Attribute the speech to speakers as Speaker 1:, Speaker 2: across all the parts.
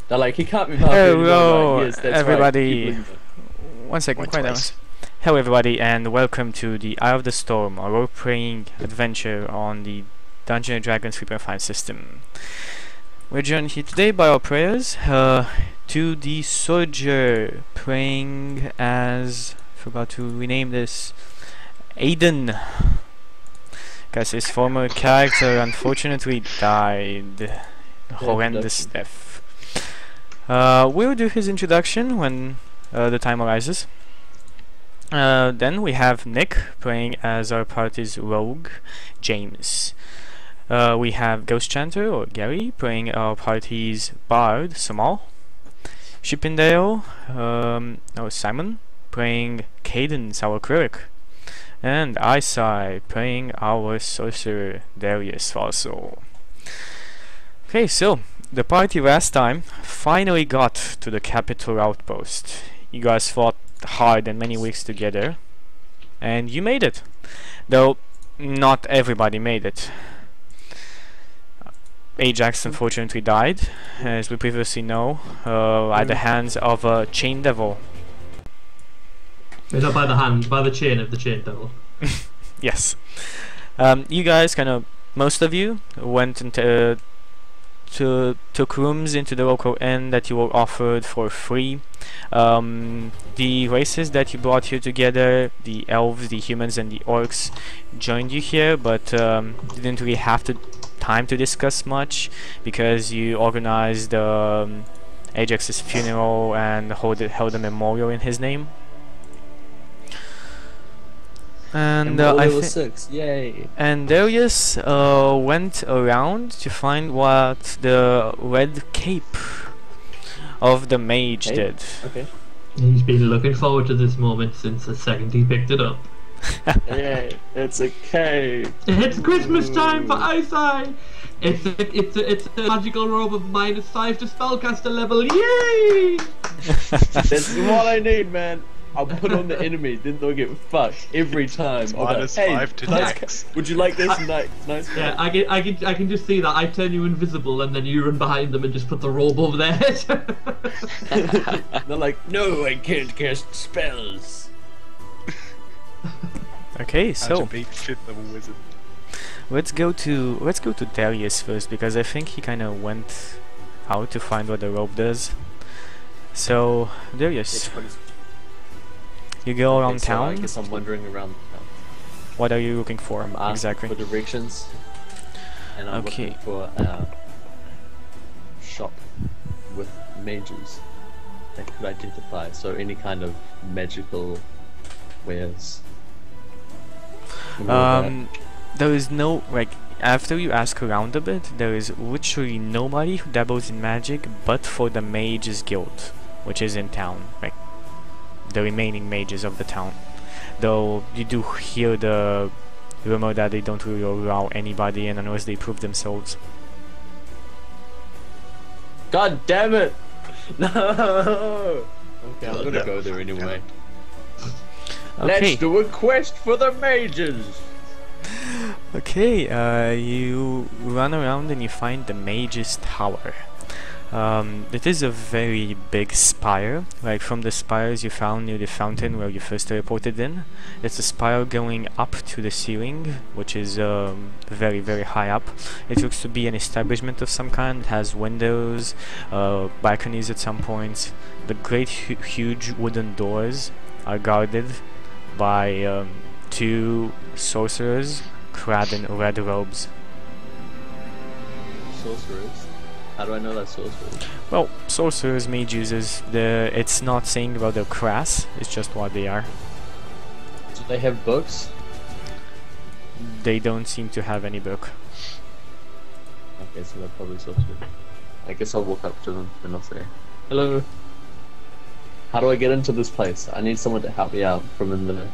Speaker 1: They're like, he can't be halfway anymore.
Speaker 2: Hello,
Speaker 1: Like, yes, that's
Speaker 2: everybody.
Speaker 1: Right.
Speaker 2: One second,
Speaker 3: Once,
Speaker 2: quiet down.
Speaker 3: twice.
Speaker 2: Hello, everybody, and welcome to the Eye of the Storm, a role-playing adventure on the Dungeons & Dragons 3.5 system. We're joined here today by our players, to the soldier, playing as... forgot to rename this... Aiden. Because his former character unfortunately died. Horrendous death. We'll do his introduction when the time arises. Then we have Nick playing as our party's rogue, James. We have Ghost Chanter, or Gary, playing our party's bard, Samal. Chippendale, Simon, playing Cadence, our cleric. And Isai, playing our sorcerer, Darius, also. Okay, so the party last time finally got to the capital outpost. You guys fought hard and many weeks together, and you made it. Though not everybody made it. Ajax unfortunately died, as we previously know, at the hands of a chain devil.
Speaker 4: Not by the hand, by the chain of the chain devil.
Speaker 2: Yes. You guys most of you went into took rooms into the local inn that you were offered for free. The races that you brought here together, the elves, the humans, and the orcs, joined you here, but didn't really have time to discuss much because you organized Ajax's funeral and held a memorial in his name. And
Speaker 1: Yay!
Speaker 2: And Darius went around to find what the red cape of the mage did.
Speaker 1: Okay.
Speaker 4: He's been looking forward to this moment since the second he picked it up.
Speaker 1: Yay! It's a cave.
Speaker 4: It's Christmas time for Isai! It's a magical robe of -5 to spellcaster level. Yay!
Speaker 1: That's what I need, man. I'll put on the enemy, then they'll get fucked every time.
Speaker 3: -5 to dex.
Speaker 1: Would you like this? Nice.
Speaker 4: Yeah, I can just see that. I turn you invisible and then you run behind them and just put the robe over their head.
Speaker 1: They're like, no, I can't cast spells.
Speaker 2: Okay,
Speaker 3: How to
Speaker 2: so
Speaker 3: beat 5th level wizard.
Speaker 2: let's go to Darius first, because I think he kind of went out to find what the rope does. So Darius, you go around
Speaker 1: so I
Speaker 2: town.
Speaker 1: guess I'm wandering around town.
Speaker 2: What are you looking for
Speaker 1: I'm asking
Speaker 2: exactly?
Speaker 1: for directions, and I'm
Speaker 2: Okay.
Speaker 1: looking for a shop with mages that could identify. So any kind of magical wares.
Speaker 2: There is no, like, after you ask around a bit, there is literally nobody who dabbles in magic but for the Mages Guild, which is in town, like the remaining mages of the town. Though you do hear the rumor that they don't really allow anybody in unless they prove themselves.
Speaker 1: God damn it! No. Okay, I'm gonna go there anyway.
Speaker 2: Okay.
Speaker 1: Let's do a quest for the mages.
Speaker 2: Okay, you run around and you find the Mage's Tower. It is a very big spire. Like, from the spires you found near the fountain where you first teleported in. It's a spire going up to the ceiling, which is very, very high up. It looks to be an establishment of some kind. It has windows, balconies at some points. The great huge wooden doors are guarded by two sorcerers clad in red robes.
Speaker 1: Sorcerers? How do I know that's sorcerers?
Speaker 2: Well, sorcerers, mage users, it's not saying about their class, it's just what they are.
Speaker 1: Do they have books?
Speaker 2: They don't seem to have any book.
Speaker 1: Okay, so they're probably sorcerers. I guess I'll walk up to them and I'll say, hello. How do I get into this place? I need someone to help me out from in the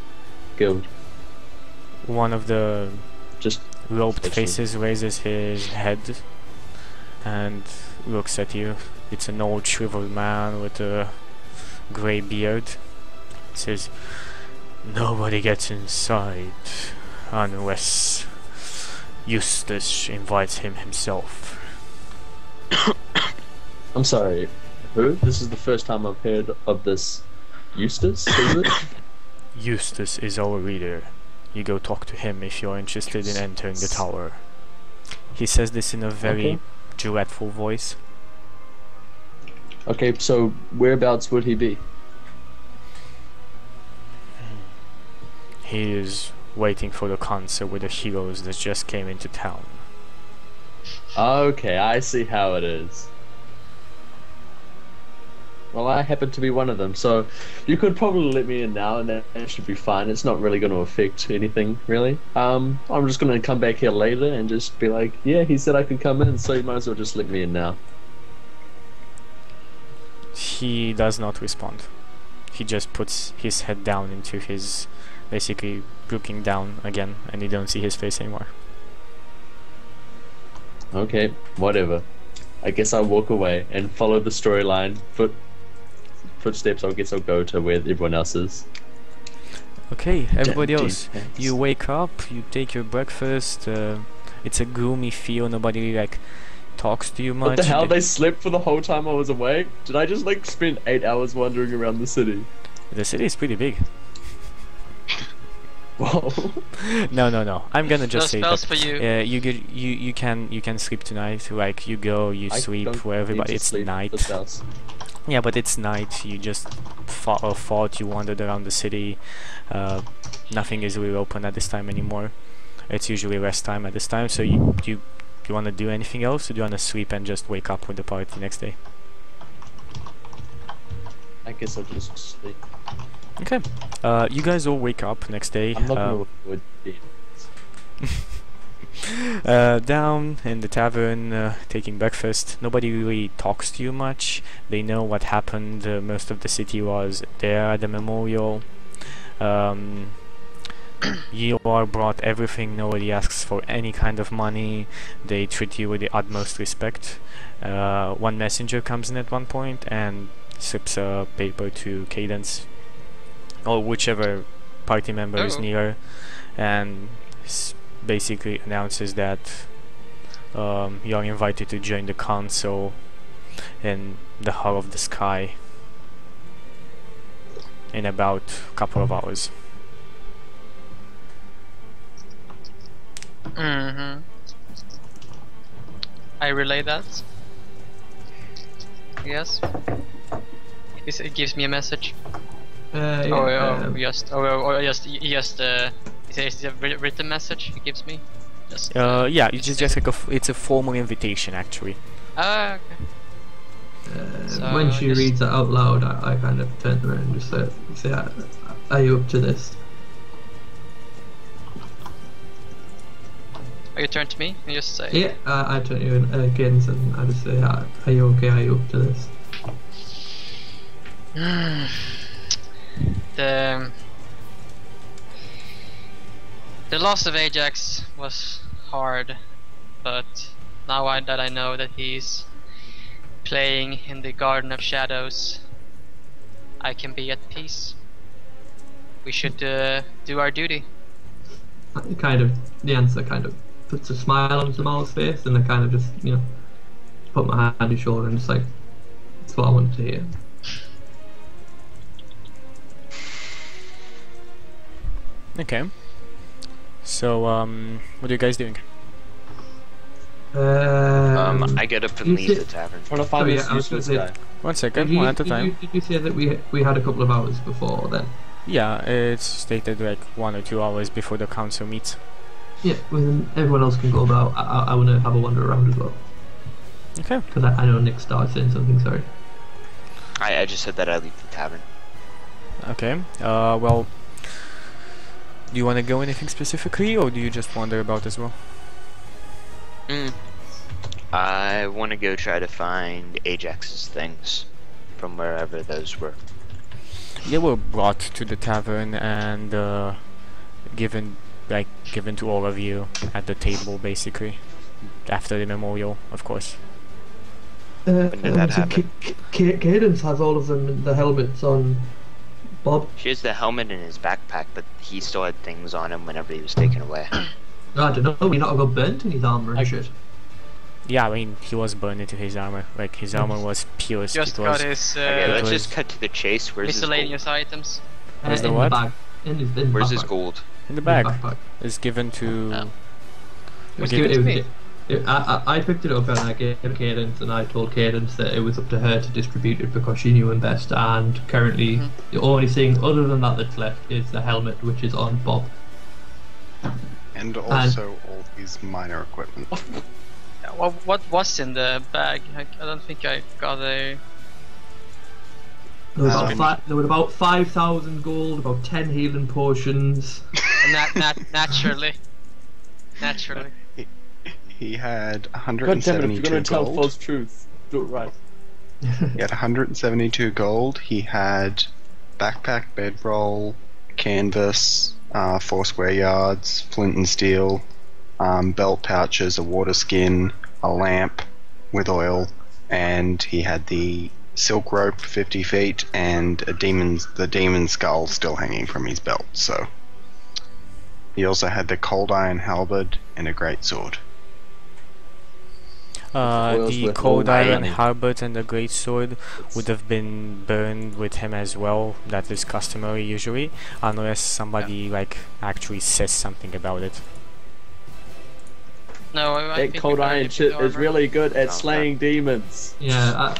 Speaker 1: guild.
Speaker 2: One of the
Speaker 1: Just
Speaker 2: robed
Speaker 1: Actually.
Speaker 2: faces raises his head and looks at you. It's an old shriveled man with a grey beard. Says, nobody gets inside unless Eustace invites him himself.
Speaker 1: I'm sorry. Who? This is the first time I've heard of this Eustace, is it?
Speaker 2: Eustace is our leader. You go talk to him if you're interested in entering the tower. He says this in a very dreadful voice.
Speaker 1: Okay, so whereabouts would he be?
Speaker 2: He is waiting for the concert with the heroes that just came into town.
Speaker 1: Okay, I see how it is. Well, I happen to be one of them, so you could probably let me in now, and that should be fine. It's not really going to affect anything, really. I'm just going to come back here later and just be like, yeah, he said I could come in, so you might as well just let me in now.
Speaker 2: He does not respond. He just puts his head down into his, basically looking down again, and you don't see his face anymore.
Speaker 1: Okay, whatever. I guess I'll walk away and follow the storyline. Footsteps, I guess I'll go to where everyone else is.
Speaker 2: Okay, everybody
Speaker 1: Damn,
Speaker 2: else,
Speaker 1: thanks.
Speaker 2: you wake up, you take your breakfast, it's a gloomy feel, nobody like talks to you much.
Speaker 1: What the hell? They slept for the whole time I was awake? Did I just like spend 8 hours wandering around the city?
Speaker 2: The city is pretty big.
Speaker 1: Whoa.
Speaker 2: No. I'm gonna just say
Speaker 5: spells
Speaker 2: that
Speaker 5: for you.
Speaker 2: you can sleep tonight. Like you go, you
Speaker 1: I
Speaker 2: sleep
Speaker 1: don't
Speaker 2: where
Speaker 1: need
Speaker 2: everybody.
Speaker 1: to
Speaker 2: It's
Speaker 1: sleep at
Speaker 2: night.
Speaker 1: this house.
Speaker 2: Yeah, but it's night. You just fought. You wandered around the city. Nothing is really open at this time anymore. It's usually rest time at this time. So you want to do anything else? Or do you want to sleep and just wake up with the party next day?
Speaker 1: I guess I'll just sleep.
Speaker 2: Okay. You guys all wake up next day.
Speaker 1: I'm not gonna avoid it.
Speaker 2: Down in the tavern, taking breakfast. Nobody really talks to you much. They know what happened. Most of the city was there at the memorial. You are brought everything. Nobody asks for any kind of money. They treat you with the utmost respect. One messenger comes in at one point and slips a paper to Cadence, or whichever party member is near, and basically announces that you are invited to join the council in the Hall of the Sky in about a couple of hours.
Speaker 5: I relay that. Yes. It gives me a message. It's a written message he gives me.
Speaker 2: Yeah, it's just like it's a formal invitation actually.
Speaker 5: Ah, okay. So
Speaker 4: When she
Speaker 5: just-
Speaker 4: reads it out loud, I kind of turn to her and just say, are you up to this?
Speaker 5: Oh, you turn to me and just say.
Speaker 4: Yeah, I turn to you again and I just say, are you okay, are you up to this?
Speaker 5: The loss of Ajax was hard, but now that I know that he's playing in the Garden of Shadows, I can be at peace. We should do our duty.
Speaker 4: The answer kind of puts a smile on Jamal's face, and I kind of just, put my hand on his shoulder and just like, that's what I wanted to hear.
Speaker 2: Okay. So, what are you guys doing?
Speaker 6: I get up and
Speaker 4: you
Speaker 6: leave
Speaker 4: said-
Speaker 6: the tavern.
Speaker 1: Trying to find
Speaker 4: Oh, yeah,
Speaker 1: this
Speaker 4: I was gonna
Speaker 1: useless
Speaker 4: say-
Speaker 1: guy.
Speaker 2: 1 second,
Speaker 4: Did
Speaker 2: one at a time.
Speaker 4: you say that we had a couple of hours before then?
Speaker 2: Yeah, it's stated like 1 or 2 hours before the council meets.
Speaker 4: Yeah, well, then everyone else can go, but I want to have a wander around as well.
Speaker 2: Okay.
Speaker 4: Because I know Nick started saying something, sorry.
Speaker 6: I just said that I leave the tavern.
Speaker 2: Okay. Well, do you want to go anything specifically, or do you just wander about as well?
Speaker 6: I want to go try to find Ajax's things from wherever those were.
Speaker 2: They were brought to the tavern and given to all of you at the table, basically, after the memorial, of course.
Speaker 6: When did that happen?
Speaker 4: Cadence has all of them, the helmets on Bob.
Speaker 6: He has the helmet in his backpack, but he still had things on him whenever he was taken away.
Speaker 4: I don't know, he not got burnt in his armour and shit.
Speaker 2: Yeah, I mean, he was burned into his armor. Like, his armor was pierced.
Speaker 5: Just
Speaker 2: It
Speaker 5: got
Speaker 2: was,
Speaker 5: his
Speaker 6: Okay, let's
Speaker 2: was-
Speaker 6: just cut to the chase. Where's his gold?
Speaker 5: miscellaneous items.
Speaker 2: Where's the
Speaker 4: in
Speaker 2: what?
Speaker 4: the bag. In his
Speaker 6: Where's
Speaker 4: backpack.
Speaker 6: his gold?
Speaker 2: in the
Speaker 4: In his
Speaker 2: bag.
Speaker 4: backpack.
Speaker 2: It's given to...
Speaker 5: Oh.
Speaker 4: It was
Speaker 2: Give
Speaker 5: it to me.
Speaker 4: I picked it up and I gave it to Cadence, and I told Cadence that it was up to her to distribute it because she knew him best. And currently, the only thing other than that that's left is the helmet, which is on Bob.
Speaker 3: And also all these minor equipment.
Speaker 5: Yeah, what was in the bag? I don't think I got a.
Speaker 4: There was
Speaker 3: Um,
Speaker 4: there were about 5,000 gold, about 10 healing potions.
Speaker 5: Naturally. Naturally.
Speaker 3: He had
Speaker 1: God damn it, if you're
Speaker 3: 172
Speaker 1: gonna tell
Speaker 3: gold.
Speaker 1: false truth, do it right.
Speaker 3: He had 172 gold. He had backpack, bedroll, canvas, 4 square yards, flint and steel, belt pouches, a water skin, a lamp with oil, and he had the silk rope 50 feet and the demon skull still hanging from his belt. So he also had the cold iron halberd and a great sword.
Speaker 1: Oils
Speaker 2: The
Speaker 1: with
Speaker 2: cold
Speaker 1: all
Speaker 2: iron
Speaker 1: money.
Speaker 2: halberd and the great sword would have been burned with him as well. That is customary usually, unless somebody like actually says something about it.
Speaker 5: No, I
Speaker 1: That
Speaker 5: think
Speaker 1: cold
Speaker 5: we got
Speaker 1: iron
Speaker 5: it
Speaker 1: shit
Speaker 5: in the
Speaker 1: is
Speaker 5: armor.
Speaker 1: really good at
Speaker 6: No,
Speaker 1: slaying demons.
Speaker 4: Yeah,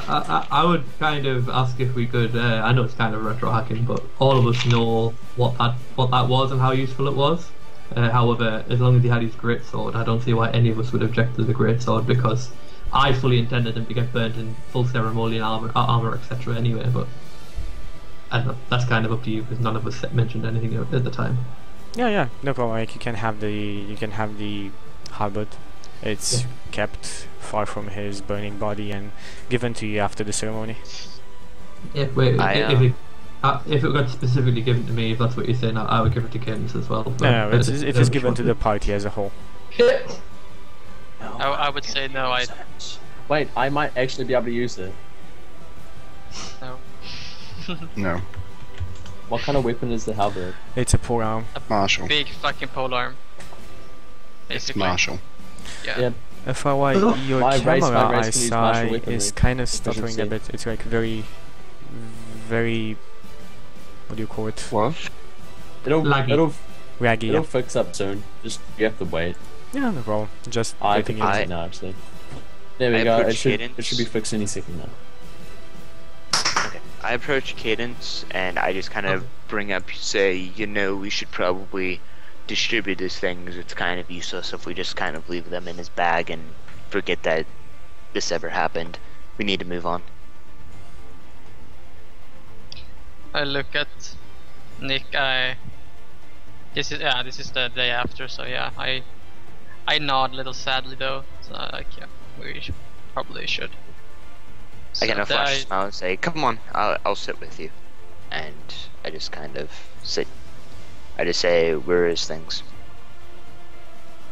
Speaker 4: I would kind of ask if we could. I know it's kind of retro hacking, but all of us know what that was and how useful it was. However, as long as he had his great sword, I don't see why any of us would object to the great sword, because I fully intended him to get burnt in full ceremonial armor, etc. Anyway, but I don't know, that's kind of up to you because none of us mentioned anything at the time.
Speaker 2: Yeah, no problem. Like you can have the halberd. It's
Speaker 4: Yeah.
Speaker 2: kept far from his burning body and given to you after the ceremony.
Speaker 4: Yeah, wait,
Speaker 6: I,
Speaker 4: if it got specifically given to me, if that's what you're saying, I would give it to Cadence as well. but-
Speaker 2: No,
Speaker 4: but
Speaker 2: it is given to the party as a whole.
Speaker 5: I would say no.
Speaker 1: Wait, I might actually be able to use it.
Speaker 5: No.
Speaker 3: No,
Speaker 1: What kind of weapon is the halberd?
Speaker 2: It's a forearm.
Speaker 3: Marshall.
Speaker 5: Big fucking polearm.
Speaker 3: It's
Speaker 5: Basically.
Speaker 3: Marshall.
Speaker 5: Yeah.
Speaker 2: FYI,
Speaker 4: Oh.
Speaker 2: your
Speaker 1: My race
Speaker 2: camera
Speaker 1: can use martial
Speaker 2: eyesight
Speaker 1: weaponry.
Speaker 2: is kind of stuttering a
Speaker 1: Efficiency.
Speaker 2: bit. It's like very, what do you call it?
Speaker 3: What?
Speaker 1: It'll
Speaker 4: Laggy.
Speaker 2: Raggy.
Speaker 1: it'll
Speaker 2: Yeah,
Speaker 1: fix up soon. Just you have to wait.
Speaker 2: no problem. Just
Speaker 1: I
Speaker 2: letting
Speaker 1: can
Speaker 2: you
Speaker 1: fix
Speaker 2: know.
Speaker 1: it now actually. There we
Speaker 6: I
Speaker 1: go.
Speaker 6: approach
Speaker 1: It should be
Speaker 6: Cadence.
Speaker 1: fixed any second now.
Speaker 6: Okay. I approach Cadence and I just kind of bring up, say, you know, we should probably distribute these things. It's kind of useless if we just kind of leave them in his bag and forget that this ever happened. We need to move on.
Speaker 5: I look at Nick. This is the day after, so yeah. I nod a little sadly though. So like, yeah, probably should.
Speaker 6: I kind of
Speaker 5: So
Speaker 6: flash a
Speaker 5: I-
Speaker 6: smile and say, come on, I'll sit with you. And I just kind of sit. I just say, where is things?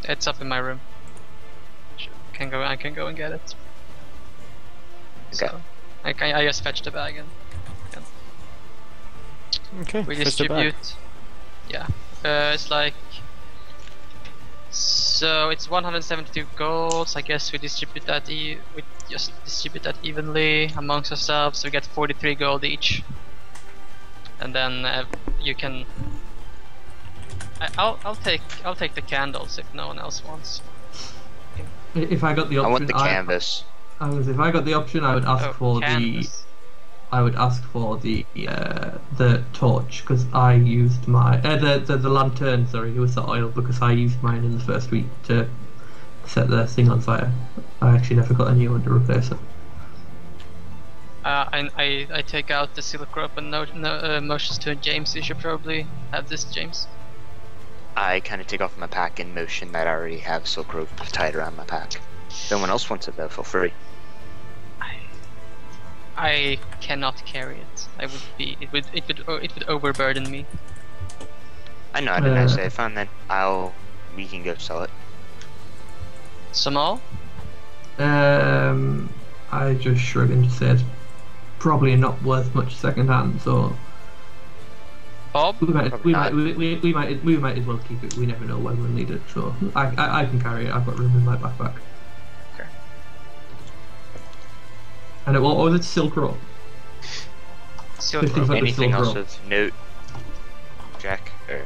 Speaker 5: It's up in my room. I can go and get it.
Speaker 6: Okay.
Speaker 5: So, I just fetch the bag and
Speaker 2: Okay,
Speaker 5: we
Speaker 2: fetch the bag.
Speaker 5: distribute. Yeah. It's like. So it's 172 gold. So I guess we distribute that. We just distribute that evenly amongst ourselves. So we get 43 gold each. And then you can. I'll take the candles if no one else wants.
Speaker 4: If I got the option,
Speaker 6: I want the canvas.
Speaker 4: if I got the option, I would ask
Speaker 5: Oh,
Speaker 4: for
Speaker 5: canvas.
Speaker 4: the torch, because I used my the lantern. Sorry, it was the oil, because I used mine in the first week to set the thing on fire. I actually never got a new one to replace it.
Speaker 5: I take out the silk rope and motions to James. You should probably have this, James.
Speaker 6: I kind of take off my pack and motion that I already have silk rope tied around my pack. If anyone else wants it though, feel free.
Speaker 5: I cannot carry it. It would overburden me.
Speaker 6: I nod and I say, fine then, we can go sell it.
Speaker 5: Samal?
Speaker 4: I just shrug and say it's probably not worth much second hand, so
Speaker 5: Bob?
Speaker 4: we might
Speaker 6: Probably
Speaker 4: we might as well keep it. We never know when we'll need it, so I can carry it. I've got room in my backpack. And what was it? Silk rope.
Speaker 5: Silk
Speaker 4: 50
Speaker 5: rope.
Speaker 4: foot.
Speaker 6: Anything
Speaker 4: silk
Speaker 6: else
Speaker 4: rope.
Speaker 6: of note, Jack? Or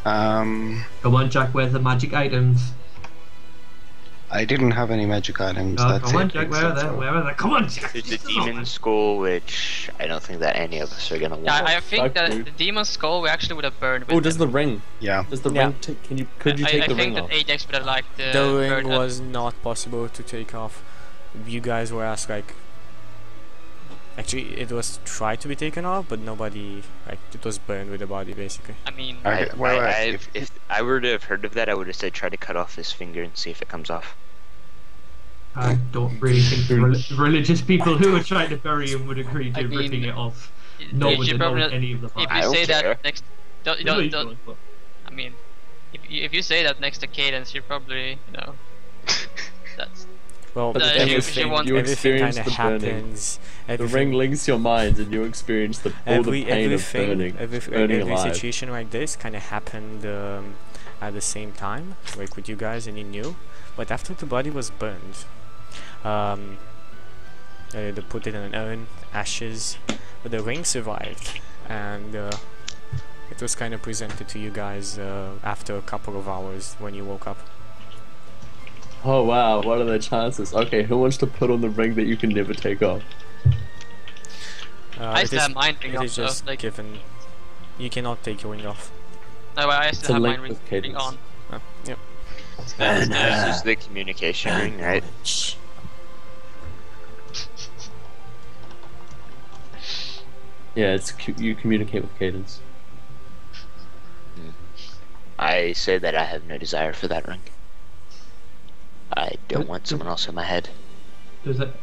Speaker 3: Um,
Speaker 4: Come on, Jack. Where's the magic items?
Speaker 3: I didn't have any magic items.
Speaker 4: Oh,
Speaker 3: That's
Speaker 4: come on,
Speaker 3: it,
Speaker 4: Jack. Where are they?
Speaker 3: except for-
Speaker 4: Where are they? Come on, Jack.
Speaker 6: there's the
Speaker 4: Just
Speaker 6: demon skull, which I don't think that any of us are gonna want.
Speaker 5: Yeah, I think
Speaker 1: fuck,
Speaker 5: that
Speaker 1: dude.
Speaker 5: the demon skull we actually would have burned with
Speaker 1: Oh, does
Speaker 5: him.
Speaker 1: the ring?
Speaker 3: Yeah.
Speaker 1: Does the
Speaker 2: Yeah.
Speaker 1: ring? Could you take
Speaker 5: I
Speaker 1: the
Speaker 5: think
Speaker 1: ring off?
Speaker 5: that Ajax would have liked
Speaker 2: The
Speaker 5: burn
Speaker 2: ring
Speaker 5: that.
Speaker 2: was not possible to take off. You guys were asked like. Actually, it was tried to be taken off, but nobody like it was burned with the body basically.
Speaker 5: I mean,
Speaker 3: Okay, wait,
Speaker 6: If I were to have heard of that, I would have said try to cut off his finger and see if it comes off.
Speaker 4: I don't really think the religious people who are trying to bury him would agree to
Speaker 5: I mean,
Speaker 4: ripping it off.
Speaker 5: you
Speaker 4: No one
Speaker 5: should
Speaker 4: would know
Speaker 5: probably,
Speaker 4: any of the
Speaker 5: if
Speaker 4: parts.
Speaker 6: I
Speaker 5: you
Speaker 6: don't
Speaker 5: say
Speaker 6: care.
Speaker 5: that next, don't,
Speaker 4: You know you
Speaker 5: don't,
Speaker 4: don't, but-
Speaker 5: I mean, if you say that next to Cadence, you're probably, that's
Speaker 2: Well,
Speaker 1: But
Speaker 5: you-
Speaker 2: everything,
Speaker 5: you want-
Speaker 1: you
Speaker 2: everything kind
Speaker 1: experience
Speaker 2: of
Speaker 1: the burning.
Speaker 2: happens.
Speaker 1: The
Speaker 2: Everything,
Speaker 1: ring links your minds, and you experience all the pain of burning, burning
Speaker 2: every
Speaker 1: alive.
Speaker 2: situation like this kind of happened at the same time, like with you guys, and you knew. But after the body was burned, they put it in an urn, ashes, but the ring survived, and it was kind of presented to you guys after a couple of hours when you woke up.
Speaker 1: Oh wow, what are the chances? Okay, who wants to put on the ring that you can never take off?
Speaker 5: I
Speaker 2: It
Speaker 5: still
Speaker 2: is-
Speaker 5: have mine
Speaker 2: it
Speaker 5: ring
Speaker 2: is
Speaker 5: off,
Speaker 2: just
Speaker 5: though, like,
Speaker 2: given. You cannot take your ring off.
Speaker 5: no, I
Speaker 1: It's a
Speaker 5: still have
Speaker 1: link
Speaker 5: mine
Speaker 1: with
Speaker 5: ring
Speaker 1: Cadence.
Speaker 5: on.
Speaker 2: Yep.
Speaker 6: This is the communication ring, right?
Speaker 1: Yeah, you communicate with Cadence.
Speaker 6: I say that I have no desire for that ring. I don't want someone else in my head.
Speaker 4: Does it?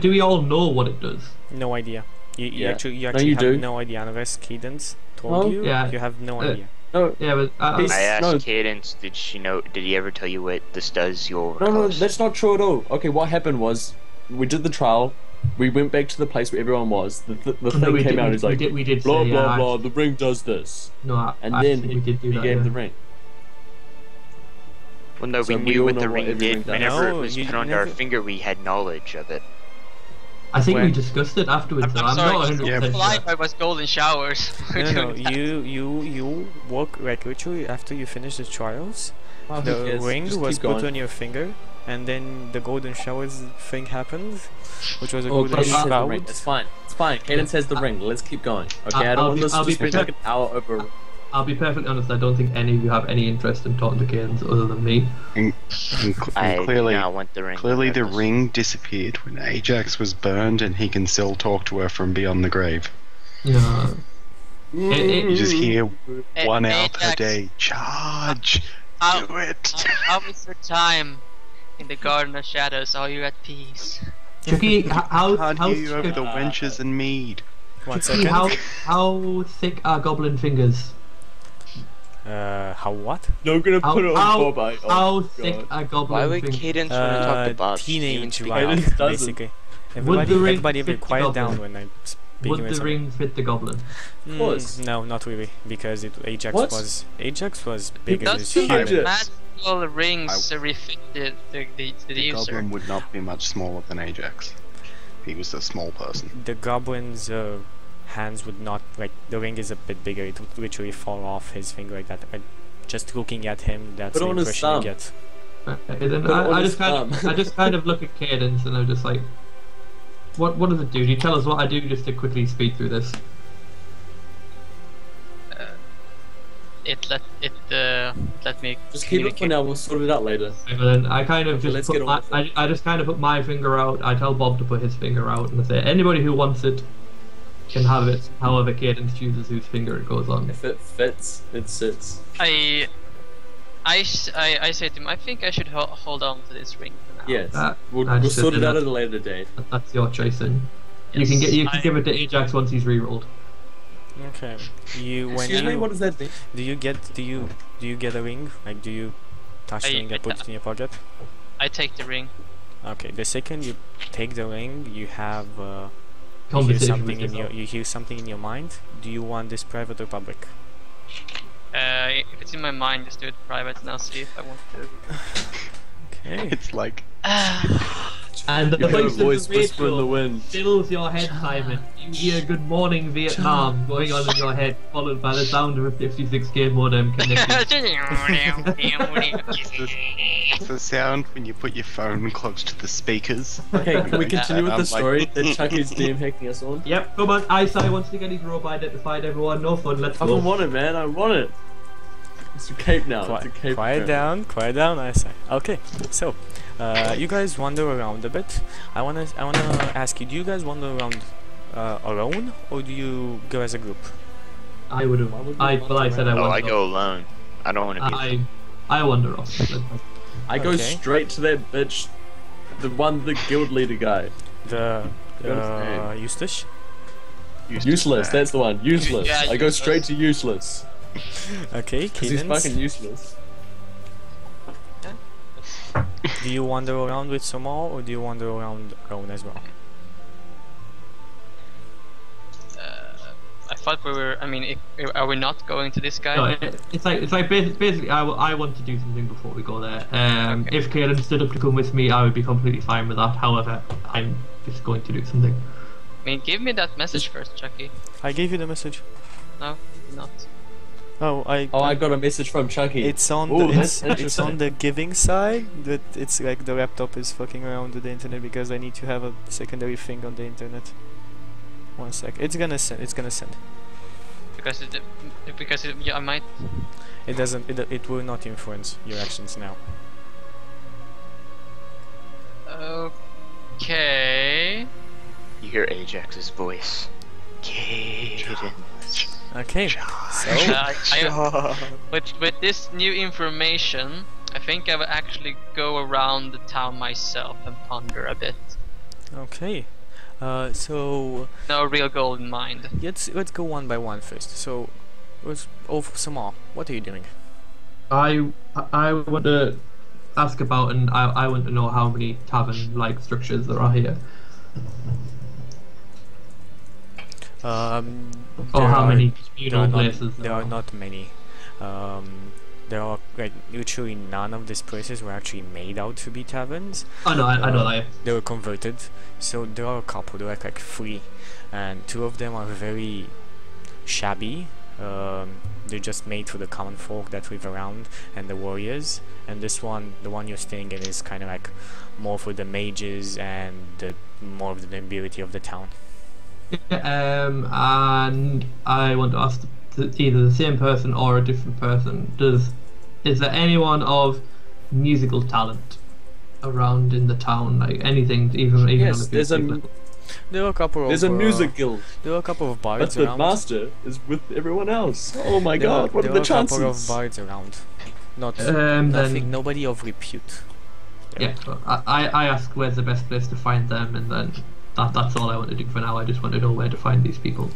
Speaker 4: Do we all know what it does?
Speaker 2: No idea. You
Speaker 1: Yeah.
Speaker 2: actually
Speaker 1: No,
Speaker 2: have
Speaker 1: you do.
Speaker 2: no idea unless Cadence told
Speaker 1: Oh,
Speaker 2: you.
Speaker 4: yeah.
Speaker 2: You have no
Speaker 4: Uh,
Speaker 2: idea.
Speaker 1: No,
Speaker 4: Yeah, but
Speaker 1: He's-
Speaker 6: I asked
Speaker 1: no.
Speaker 6: Cadence, did she know? Did he ever tell you what this does? You'll
Speaker 1: no, that's not true at all. Okay, what happened was, we did the trial, we went back to the place where everyone was, the
Speaker 4: no,
Speaker 1: thing
Speaker 4: we
Speaker 1: came
Speaker 4: did,
Speaker 1: out, he's like,
Speaker 4: we did
Speaker 1: blah
Speaker 4: say,
Speaker 1: blah
Speaker 4: yeah,
Speaker 1: blah, the ring does this.
Speaker 4: No,
Speaker 1: And
Speaker 4: I
Speaker 1: then
Speaker 4: think we did do
Speaker 1: he
Speaker 4: that.
Speaker 1: gave
Speaker 4: yeah.
Speaker 1: the ring.
Speaker 6: Well, no,
Speaker 1: So
Speaker 6: we
Speaker 1: we
Speaker 6: knew
Speaker 1: all
Speaker 6: what
Speaker 1: know
Speaker 6: the
Speaker 1: what
Speaker 6: ring
Speaker 1: every
Speaker 6: did.
Speaker 1: ring does.
Speaker 6: Whenever
Speaker 2: No,
Speaker 6: it was
Speaker 2: you
Speaker 6: put under our
Speaker 2: never-
Speaker 6: finger, we had knowledge of it.
Speaker 4: I think we
Speaker 2: When-
Speaker 4: discussed it afterwards. though.
Speaker 5: I'm
Speaker 4: I'm
Speaker 5: sorry,
Speaker 4: not
Speaker 5: just
Speaker 4: 100%
Speaker 5: fly
Speaker 4: sure.
Speaker 5: by was golden showers.
Speaker 2: No, you walk like literally after you finish the trials.
Speaker 1: Oh, who
Speaker 2: The
Speaker 1: cares?
Speaker 2: ring
Speaker 1: Just
Speaker 2: was
Speaker 1: keep
Speaker 2: put
Speaker 1: going.
Speaker 2: on your finger, and then the golden showers thing happened, which was a
Speaker 1: Oh,
Speaker 2: golden
Speaker 1: Cadence has the
Speaker 2: shower.
Speaker 1: ring. It's fine. It's fine. Cadence has the ring. Let's keep going. Okay, I don't
Speaker 4: I'll
Speaker 1: want
Speaker 4: be-
Speaker 1: this
Speaker 4: I'll
Speaker 1: to
Speaker 4: be
Speaker 1: just be like an
Speaker 4: prepared.
Speaker 1: hour over.
Speaker 4: I'll be perfectly honest. I don't think any of you have any interest in talking to Cadence other than me.
Speaker 3: And
Speaker 6: I
Speaker 3: clearly,
Speaker 6: do not want the ring.
Speaker 3: clearly the
Speaker 6: regardless.
Speaker 3: ring disappeared when Ajax was burned, and he can still talk to her from beyond the grave.
Speaker 4: Yeah.
Speaker 3: You just hear
Speaker 5: Hey,
Speaker 3: 1
Speaker 5: hey,
Speaker 3: hour per
Speaker 5: Jax.
Speaker 3: day. Charge!
Speaker 5: How,
Speaker 3: Do it!
Speaker 5: how was your time in the Garden of Shadows? Are you at peace?
Speaker 4: Chucky, how
Speaker 3: Can't hear you over the wenches and mead.
Speaker 2: 1
Speaker 4: Chucky,
Speaker 2: second.
Speaker 4: how thick are goblin fingers?
Speaker 2: How what?
Speaker 1: No, gonna
Speaker 4: How,
Speaker 1: put it on
Speaker 4: how,
Speaker 1: Bob.
Speaker 4: how thick are goblin
Speaker 6: Why would
Speaker 4: fingers?
Speaker 6: Cadence want to talk to Bob? She didn't even
Speaker 2: Teenage
Speaker 6: speak
Speaker 2: Ralph,
Speaker 1: Cadence doesn't.
Speaker 2: basically.
Speaker 4: Would the ring
Speaker 2: Everybody be
Speaker 4: fit the
Speaker 2: quiet
Speaker 4: goblin?
Speaker 2: down when I'm speaking
Speaker 4: Would
Speaker 2: with
Speaker 4: the
Speaker 2: somebody.
Speaker 4: ring fit the goblin?
Speaker 1: Of course.
Speaker 2: No, not really, because Ajax
Speaker 1: What?
Speaker 2: was bigger than
Speaker 5: Does
Speaker 2: human.
Speaker 1: Ajax.
Speaker 5: the magical rings refit the
Speaker 3: The
Speaker 5: user?
Speaker 3: goblin would not be much smaller than Ajax. He was a small person.
Speaker 2: The goblin's hands would not, like, the ring is a bit bigger, it would literally fall off his finger like that. Just looking at him, that's
Speaker 1: Put
Speaker 2: the
Speaker 1: on his
Speaker 2: impression you
Speaker 1: thumb.
Speaker 2: get.
Speaker 4: Then
Speaker 1: Put it on
Speaker 4: I
Speaker 1: his
Speaker 4: just kind of,
Speaker 1: thumb.
Speaker 4: I just kind of look at Cadence and I'm just like, what does it do? Do you tell us what I do just to quickly speed through this?
Speaker 5: Let me
Speaker 1: Just keep it for
Speaker 5: communicate.
Speaker 1: now. We'll sort it out later.
Speaker 4: And then I kind of
Speaker 1: Okay,
Speaker 4: just
Speaker 1: let's
Speaker 4: put
Speaker 1: get on
Speaker 4: my,
Speaker 1: with
Speaker 4: I just kind of put my finger out. I tell Bob to put his finger out, and I say anybody who wants it can have it. However, Cadence chooses whose finger it goes on.
Speaker 1: If it fits, it sits.
Speaker 5: I say to him, I think I should hold on to this ring for now.
Speaker 1: Yes.
Speaker 4: That-
Speaker 1: We'll
Speaker 4: I
Speaker 1: we'll
Speaker 4: just
Speaker 1: sort
Speaker 4: did
Speaker 1: it out
Speaker 4: that.
Speaker 1: at a later date.
Speaker 4: That's your choice. Then
Speaker 5: Yes,
Speaker 4: you can
Speaker 5: I-
Speaker 4: give it to Ajax once he's re-rolled.
Speaker 2: Okay. When
Speaker 1: Excuse me. What does that mean?
Speaker 2: do you get a ring? Like, do you touch the ring and put it in your pocket?
Speaker 5: I take the ring.
Speaker 2: Okay. The second you take the ring, you have you hear
Speaker 4: Conversation
Speaker 2: something
Speaker 4: with
Speaker 2: in
Speaker 4: yourself.
Speaker 2: you hear something in your mind. Do you want this private or public?
Speaker 5: If it's in my mind, just do it private and I'll see if I want to.
Speaker 2: Okay.
Speaker 3: It's like
Speaker 4: And the
Speaker 1: You hear a
Speaker 4: voice of
Speaker 1: voice
Speaker 4: the
Speaker 1: whisper in the
Speaker 4: radio
Speaker 1: wind.
Speaker 4: fills your head, Simon. You hear "Good Morning Vietnam" going on in your head, followed by the sound of a 56k modem connected.
Speaker 3: It's the sound when you put your phone close to the speakers.
Speaker 1: Okay, can we continue with
Speaker 3: I'm
Speaker 1: the
Speaker 3: like-
Speaker 1: story that Chucky's DM hacking us on?
Speaker 4: Yep, come on, Isai wants to get his robe identified, everyone. No fun, let's
Speaker 1: I
Speaker 4: go.
Speaker 1: don't want it, man. I want it. It's a cape now. It's a cape.
Speaker 2: Quiet down, I say. Okay, so you guys wander around a bit. I wanna ask you, do you guys wander around alone, or do you go as a group?
Speaker 4: I would have. I said I
Speaker 6: Oh,
Speaker 4: wander
Speaker 6: I go
Speaker 4: off.
Speaker 6: alone. I don't want to be.
Speaker 4: I wander off.
Speaker 1: I go
Speaker 2: Okay.
Speaker 1: straight to that bitch, the guild leader guy.
Speaker 2: The
Speaker 1: What's his
Speaker 2: Eustace?
Speaker 1: Useless. That's the one. Useless.
Speaker 5: Yeah,
Speaker 1: I go
Speaker 5: useless.
Speaker 1: straight to useless.
Speaker 2: Okay,
Speaker 1: Cause he's
Speaker 2: Cadence.
Speaker 1: fucking useless.
Speaker 2: Do you wander around with Somal, or do you wander around alone as well?
Speaker 5: I thought we were. I mean, are we not going to this guy?
Speaker 4: No, it's like basically I want to do something before we go there.
Speaker 5: Okay.
Speaker 4: If Kieran stood up to come with me, I would be completely fine with that. However, I'm just going to do something.
Speaker 5: I mean, give me that message first, Chucky.
Speaker 2: I gave you the message.
Speaker 5: No, not.
Speaker 2: Oh,
Speaker 1: I got a message from Chucky.
Speaker 2: It's on
Speaker 1: Ooh,
Speaker 2: the
Speaker 1: that's
Speaker 2: it's on
Speaker 1: interesting.
Speaker 2: the giving side, but it's like the laptop is fucking around with the internet because I need to have a secondary thing on the internet. One sec. It's gonna send.
Speaker 5: Because yeah, I might.
Speaker 2: It doesn't. It will not influence your actions now.
Speaker 5: Okay.
Speaker 6: You hear Ajax's voice. Cadence.
Speaker 2: Okay. So
Speaker 5: With this new information, I think I will actually go around the town myself and ponder a bit.
Speaker 2: okay. So
Speaker 5: No real goal in mind.
Speaker 2: let's go one by one first. So, Samal, what are you doing?
Speaker 4: I want to ask about, and I want to know how many tavern-like structures there are here, or
Speaker 2: there
Speaker 4: how
Speaker 2: are-
Speaker 4: many
Speaker 2: there
Speaker 4: communal
Speaker 2: are not,
Speaker 4: places
Speaker 2: there are not many. There are like literally none of these places were actually made out to be taverns.
Speaker 4: I know that.
Speaker 2: They were converted, so there are a couple. There are like 3, and 2 of them are very shabby. They're just made for the common folk that live around and the warriors. And this one, the one you're staying in, is kind of like more for the mages and more of the nobility of the town.
Speaker 4: And I want to ask either the same person or a different person. Is there anyone of musical talent around in the town? Like anything, even
Speaker 1: Yes,
Speaker 4: on the
Speaker 1: there's a
Speaker 4: basic level?
Speaker 2: There are a couple of
Speaker 1: there's a music guild,
Speaker 2: There are a couple of
Speaker 1: but
Speaker 2: bards
Speaker 1: the
Speaker 2: around.
Speaker 1: master is with everyone else. Oh my
Speaker 2: There
Speaker 1: god, what are
Speaker 2: there
Speaker 1: the
Speaker 2: a couple of
Speaker 1: chances?
Speaker 2: bards around. Not
Speaker 4: Then-
Speaker 2: nothing. Nobody of repute.
Speaker 4: Yeah, so I ask where's the best place to find them, and then that's all I want to do for now. I just want to know where to find these people.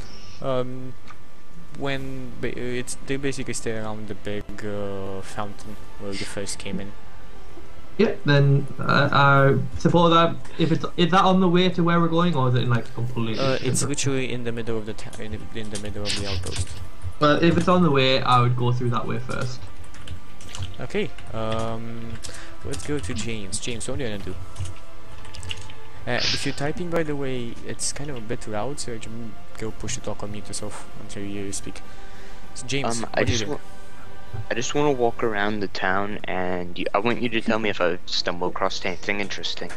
Speaker 2: When they basically stay around the big fountain where you first came in.
Speaker 4: Yeah, then suppose that if is that on the way to where we're going, or is it in like completely?
Speaker 2: It's literally in the middle of the town, in the middle of the outpost.
Speaker 4: Well, if it's on the way, I would go through that way first.
Speaker 2: Okay. Let's go to James. James, what are you gonna do? If you're typing, by the way, it's kind of a bit loud, so just go push the talk on mute yourself until you speak. So James, what do you do?
Speaker 6: I just want to walk around the town, and I want you to tell me if I stumble across anything interesting.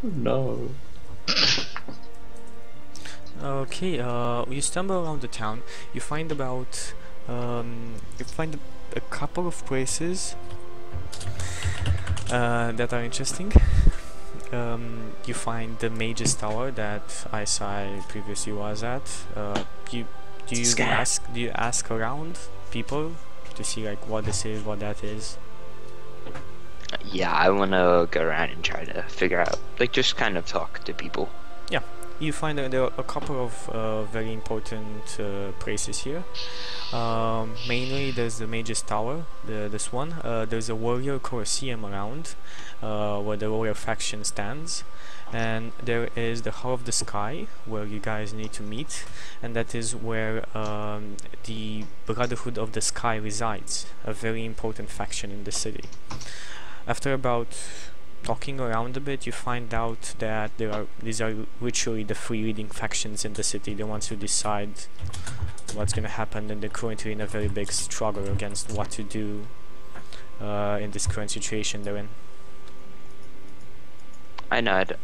Speaker 1: No.
Speaker 2: Okay, you stumble around the town. You find about you find a couple of places that are interesting. You find the Mage's Tower that Isai previously was at. Do you ask around people to see like what this is, what that is?
Speaker 6: Yeah, I want to go around and try to figure out, like, just kind of talk to people.
Speaker 2: You find that there are a couple of very important places here. Mainly there's the Mage's Tower, this one. There's a warrior Colosseum around where the warrior faction stands. And there is the Hall of the Sky where you guys need to meet, and that is where the Brotherhood of the Sky resides, a very important faction in the city. After about talking around a bit, you find out that these are literally the three leading factions in the city, the ones who decide what's gonna happen, and they're currently in a very big struggle against what to do in this current situation they're in.
Speaker 6: I nod.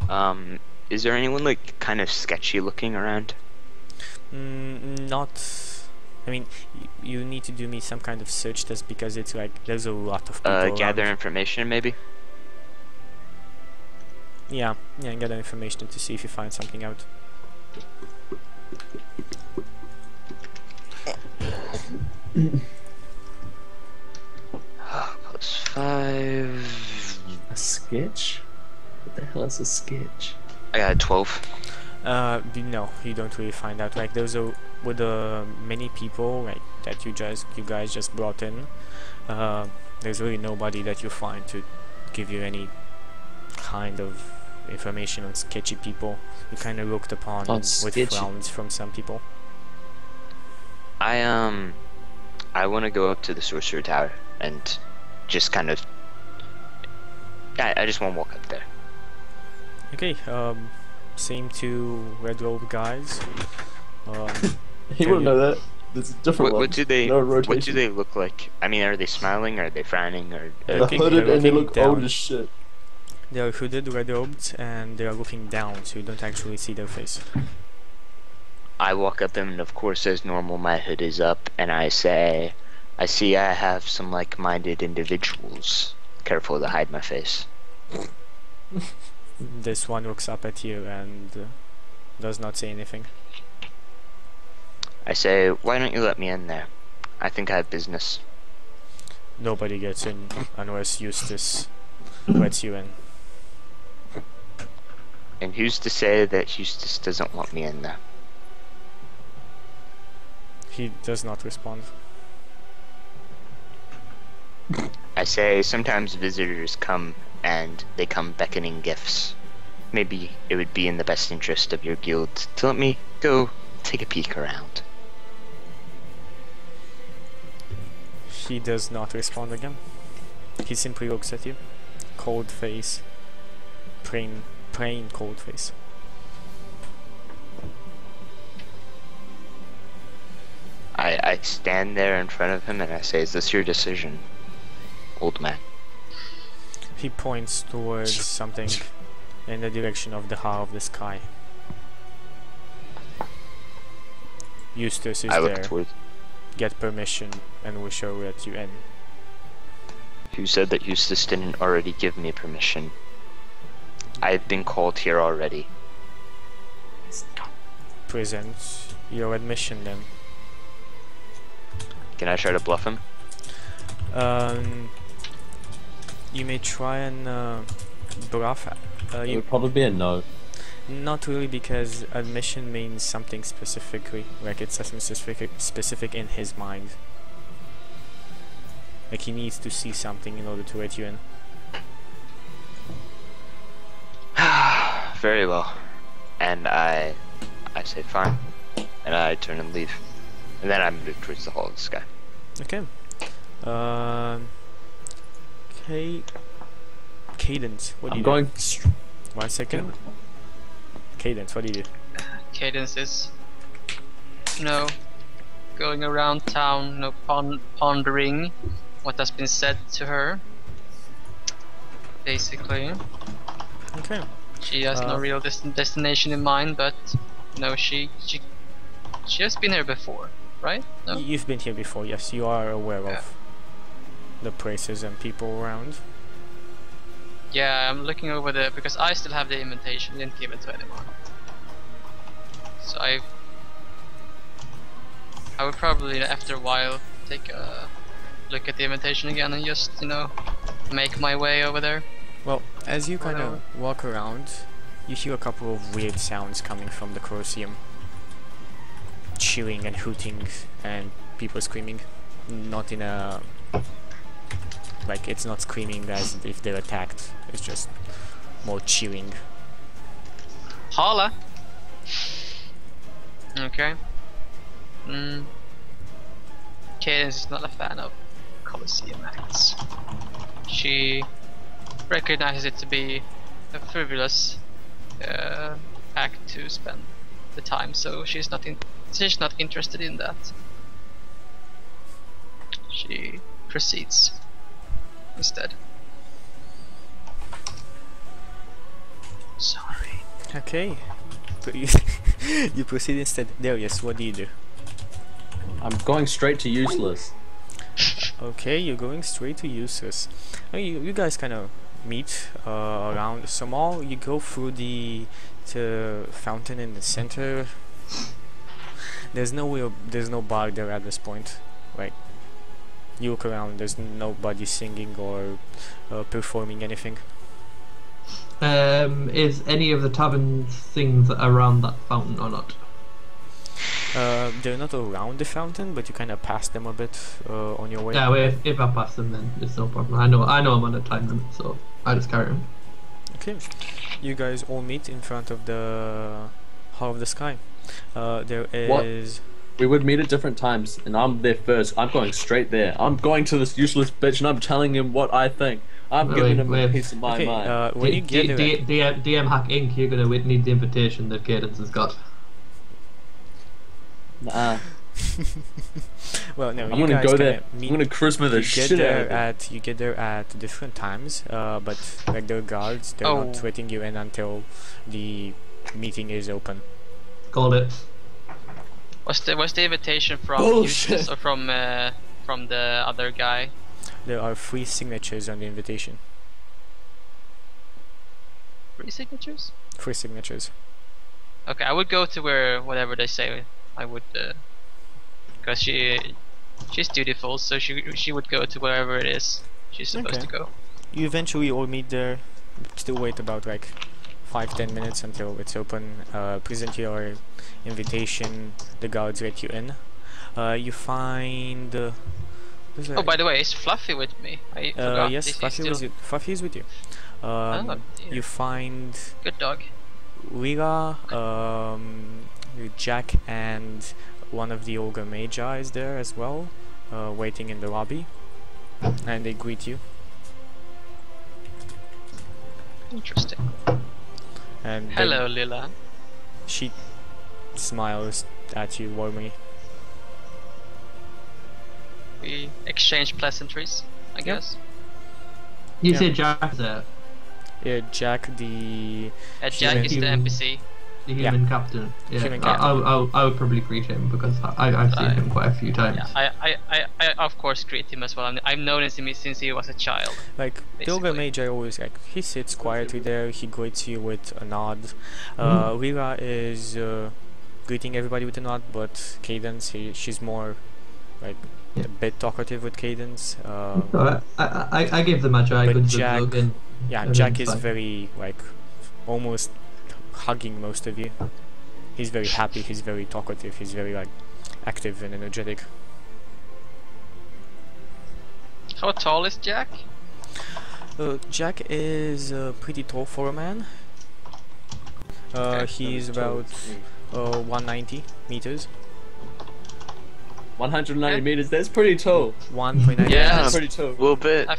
Speaker 6: Is there anyone like kind of sketchy looking around?
Speaker 2: Not. I mean, you need to do me some kind of search test because it's like there's a lot of people
Speaker 6: Gather
Speaker 2: around.
Speaker 6: information maybe?
Speaker 2: Yeah, and gather information to see if you find something out.
Speaker 6: +5.
Speaker 1: A sketch? What the hell is a sketch?
Speaker 6: I got a 12.
Speaker 2: No, you don't really find out. Like there's with many people like that you guys just brought in. There's really nobody that you find to give you any kind of information on sketchy people. You kind of looked upon with
Speaker 1: sketchy.
Speaker 2: frowns from some people.
Speaker 6: I want to go up to the Sorcerer Tower and just kind of... I just want to walk up there.
Speaker 2: Okay, same two red robe guys.
Speaker 1: You wouldn't know that. There's a different
Speaker 6: What do they
Speaker 1: No
Speaker 6: what do
Speaker 1: rotation.
Speaker 6: they look like? I mean, are they smiling? Are they frowning? Or
Speaker 1: They're
Speaker 2: looking-
Speaker 1: hooded
Speaker 2: they're
Speaker 1: and they
Speaker 2: looking
Speaker 1: look
Speaker 2: down.
Speaker 1: old as shit.
Speaker 2: They are hooded, red robed, and they are looking down, so you don't actually see their face.
Speaker 6: I walk up them, and of course, as normal, my hood is up, and I say, "I see I have some like-minded individuals. Careful to hide my face."
Speaker 2: This one looks up at you and does not say anything.
Speaker 6: I say, "Why don't you let me in there? I think I have business."
Speaker 2: Nobody gets in unless Eustace lets you in.
Speaker 6: And who's to say that Eustace doesn't want me in there?
Speaker 2: He does not respond.
Speaker 6: I say, sometimes visitors come, and they come beckoning gifts. Maybe it would be in the best interest of your guild to let me go take a peek around.
Speaker 2: He does not respond again. He simply looks at you. Cold face. Plain cold face.
Speaker 6: I stand there in front of him and I say, "Is this your decision, old man?"
Speaker 2: He points towards something in the direction of the Heart of the Sky. Eustace is
Speaker 6: I look
Speaker 2: there.
Speaker 6: towards.
Speaker 2: Get permission and we'll show let you in.
Speaker 6: Who said that Eustace didn't already give me permission? I've been called here already.
Speaker 2: Present your admission then.
Speaker 6: Can I try to bluff him?
Speaker 2: You may try and bluff.
Speaker 1: It would probably be a no.
Speaker 2: Not really, because admission means something specifically, like it's something specific in his mind. Like he needs to see something in order to let you in.
Speaker 6: Very well. And I say fine. And I turn and leave. And then I move towards the Hall of the Sky.
Speaker 2: Okay. Cadence, what do
Speaker 1: I'm
Speaker 2: you
Speaker 1: going.
Speaker 2: do? 1 second. Cadence, what do you do?
Speaker 5: Cadence is, going around town, pondering what has been said to her. Basically,
Speaker 2: Okay.
Speaker 5: she has no real destination in mind, but she has been here before, right? No.
Speaker 2: You've been here before, yes. You are aware of the places and people around.
Speaker 5: Yeah, I'm looking over there because I still have the invitation. Didn't give it to anyone. So I would probably after a while take a look at the invitation again and just make my way over there.
Speaker 2: Well, as you kind of walk around, you hear a couple of weird sounds coming from the Colosseum. Chewing and hooting and people screaming. Not in a... like, it's not screaming as if they're attacked. It's just more chewing.
Speaker 5: Holla! Okay. Cadence is not a fan of Colosseum acts. She recognizes it to be a frivolous act to spend the time, so she's not interested in that. She proceeds instead. Sorry.
Speaker 2: Okay. You proceed instead. Darius, what do you do?
Speaker 1: I'm going straight to useless.
Speaker 2: Okay, you're going straight to useless. I mean, you guys kind of meet around the mall. You go through the fountain in the center. There's no bar there at this point. Right. You look around. There's nobody singing or performing anything.
Speaker 4: Is any of the tavern things around that fountain or not?
Speaker 2: They're not around the fountain, but you kind of pass them a bit on your way.
Speaker 4: Yeah, well, if I pass them, then it's no problem. I know I'm on a time limit, so I just carry on.
Speaker 2: Okay, you guys all meet in front of the Hall of the Sky. There is.
Speaker 1: We would meet at different times, and I'm there first. I'm going straight there. I'm going to this useless bitch, and I'm telling him what I think. I'm giving him a piece of my mind.
Speaker 2: When you get there,
Speaker 4: DM Hack Inc., you're gonna need the invitation that Cadence has got.
Speaker 1: Nah.
Speaker 2: Well, no,
Speaker 1: I'm
Speaker 2: you
Speaker 1: gonna
Speaker 2: guys
Speaker 1: go there.
Speaker 2: meet,
Speaker 1: I'm gonna charisma the shit out of it.
Speaker 2: You get there at different times, but like the guards, they're not letting you in until the meeting is open.
Speaker 4: Called it.
Speaker 5: Was the invitation from Eustace or from the other guy?
Speaker 2: There are 3 signatures on the invitation.
Speaker 5: 3 signatures?
Speaker 2: 3 signatures.
Speaker 5: Okay, I would go to whatever they say. I would, because she's dutiful, so she would go to wherever it is she's supposed to go.
Speaker 2: You eventually all meet there. Still wait about like 5-10 minutes until it's open. Present your invitation. The guards let you in. You find.
Speaker 5: Oh, by the way, is Fluffy with me? I forgot.
Speaker 2: Yes, Fluffy is with you. You find.
Speaker 5: Good dog.
Speaker 2: Lila, Jack, and one of the Ogre Magi is there as well, waiting in the lobby, and they greet you.
Speaker 5: Interesting.
Speaker 2: And
Speaker 5: hello, Lila.
Speaker 2: She smiles at you warmly.
Speaker 5: We exchange pleasantries, I guess.
Speaker 4: You say Jack's there?
Speaker 2: Yeah, Jack the...
Speaker 5: Jack is the NPC.
Speaker 4: The human captain. Yeah,
Speaker 2: Human captain.
Speaker 4: I would probably greet him because I've seen him quite a few times.
Speaker 5: Yeah, I of course greet him as well. I've known him since he was a child.
Speaker 2: Like, the Ogre Magi always, like, he sits quietly there, he greets you with a nod. Lila is greeting everybody with a nod, but Cadence, she's more, like, a bit talkative with Cadence.
Speaker 4: I give the Magi a good look in.
Speaker 2: Yeah, Jack is very, like, almost hugging most of you. He's very happy, he's very talkative, he's very, like, active and energetic.
Speaker 5: How tall is Jack?
Speaker 2: Jack is pretty tall for a man. He's about 190 meters.
Speaker 1: 190 meters, that's pretty tall.
Speaker 2: 1.9
Speaker 5: Yeah,
Speaker 1: that's pretty tall.
Speaker 6: A little bit.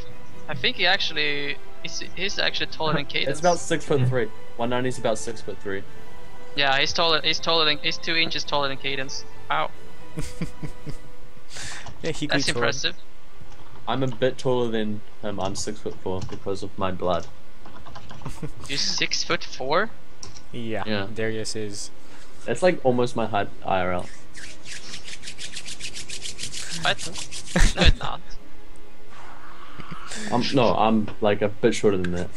Speaker 5: I think he's actually taller than Cadence.
Speaker 1: It's about 6'3". 190 is about 6'3".
Speaker 5: Yeah, he's 2 inches taller than Cadence. Wow.
Speaker 2: Yeah,
Speaker 5: that's impressive.
Speaker 1: I'm a bit taller than him. I'm 6'4" because of my blood.
Speaker 5: You're 6'4"?
Speaker 2: Yeah, Darius is.
Speaker 1: That's like almost my height IRL.
Speaker 5: What? No, it's not.
Speaker 1: No, I'm like a bit shorter than that.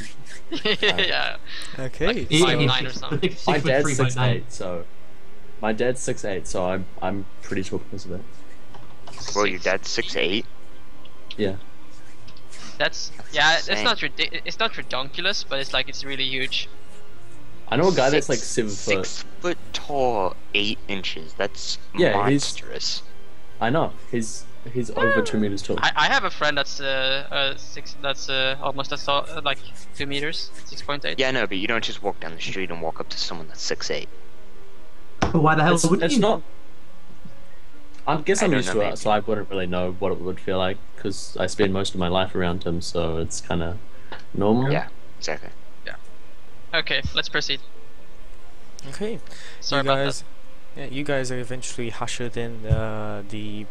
Speaker 5: Yeah.
Speaker 2: Okay.
Speaker 5: Like 5'9" or something.
Speaker 1: My dad's 6'8", so my dad's 6'8", so I'm pretty tall because of it.
Speaker 6: Well, your dad's 6'8".
Speaker 1: Yeah.
Speaker 5: It's not it's not ridiculous, but it's really huge.
Speaker 1: I know a guy that's like 7 foot.
Speaker 6: 6 foot tall, 8 inches. That's
Speaker 1: Yeah, he's-
Speaker 6: monstrous.
Speaker 1: I know. He's over 2 meters tall.
Speaker 5: I have a friend that's almost as tall, like 2 meters, 6.8.
Speaker 6: Yeah, no, but you don't just walk down the street and walk up to someone that's 6'8".
Speaker 4: But why the hell would
Speaker 1: It's
Speaker 4: you?
Speaker 1: not. I guess I'm
Speaker 6: don't
Speaker 1: used
Speaker 6: know,
Speaker 1: to
Speaker 6: maybe.
Speaker 1: it, so I wouldn't really know what it would feel like because I spend most of my life around him. So it's kind of Normal?
Speaker 6: Yeah, exactly.
Speaker 5: Okay, let's proceed.
Speaker 2: Okay.
Speaker 5: Sorry
Speaker 2: you
Speaker 5: about
Speaker 2: guys, yeah, you guys are eventually ushered in the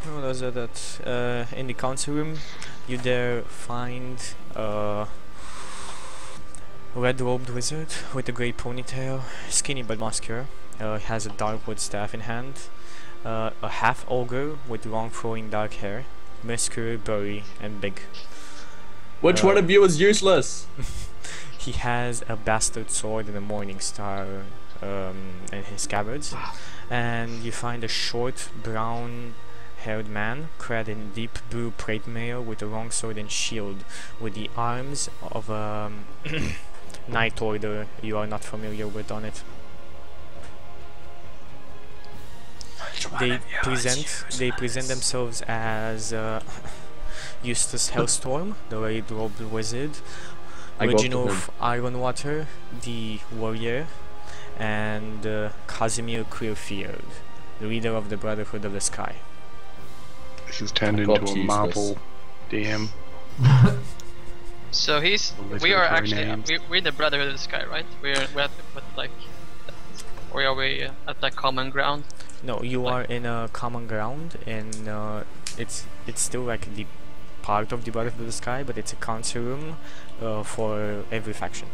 Speaker 2: what was it that in the council room. You there find a red-robed wizard with a grey ponytail, skinny but muscular. Has a dark wood staff in hand. A half ogre with long flowing dark hair, muscular, burly, and big.
Speaker 1: Which one of you is useless?
Speaker 2: He has a bastard sword and a morning star in his scabbards, and you find a short brown-haired man clad in deep blue plate mail with a long sword and shield, with the arms of a knight order you are not familiar with on it. They present themselves as Eustace Hellstorm, the red-robed wizard,
Speaker 1: I go up to
Speaker 2: Reginald
Speaker 1: him.
Speaker 2: Ironwater, the warrior, and Casimir Clearfield, the leader of the Brotherhood of the Sky.
Speaker 3: This has turned
Speaker 1: I got
Speaker 3: into a
Speaker 1: useless.
Speaker 3: Marvel DM.
Speaker 5: So he's.
Speaker 3: Always
Speaker 5: We are
Speaker 3: recurring
Speaker 5: actually.
Speaker 3: names.
Speaker 5: We're in the Brotherhood of the Sky, right? We're at what, like. Or are we at the common ground?
Speaker 2: No, you are in a common ground, and it's still like the part of the Brotherhood of the Sky, but it's a council room for every faction.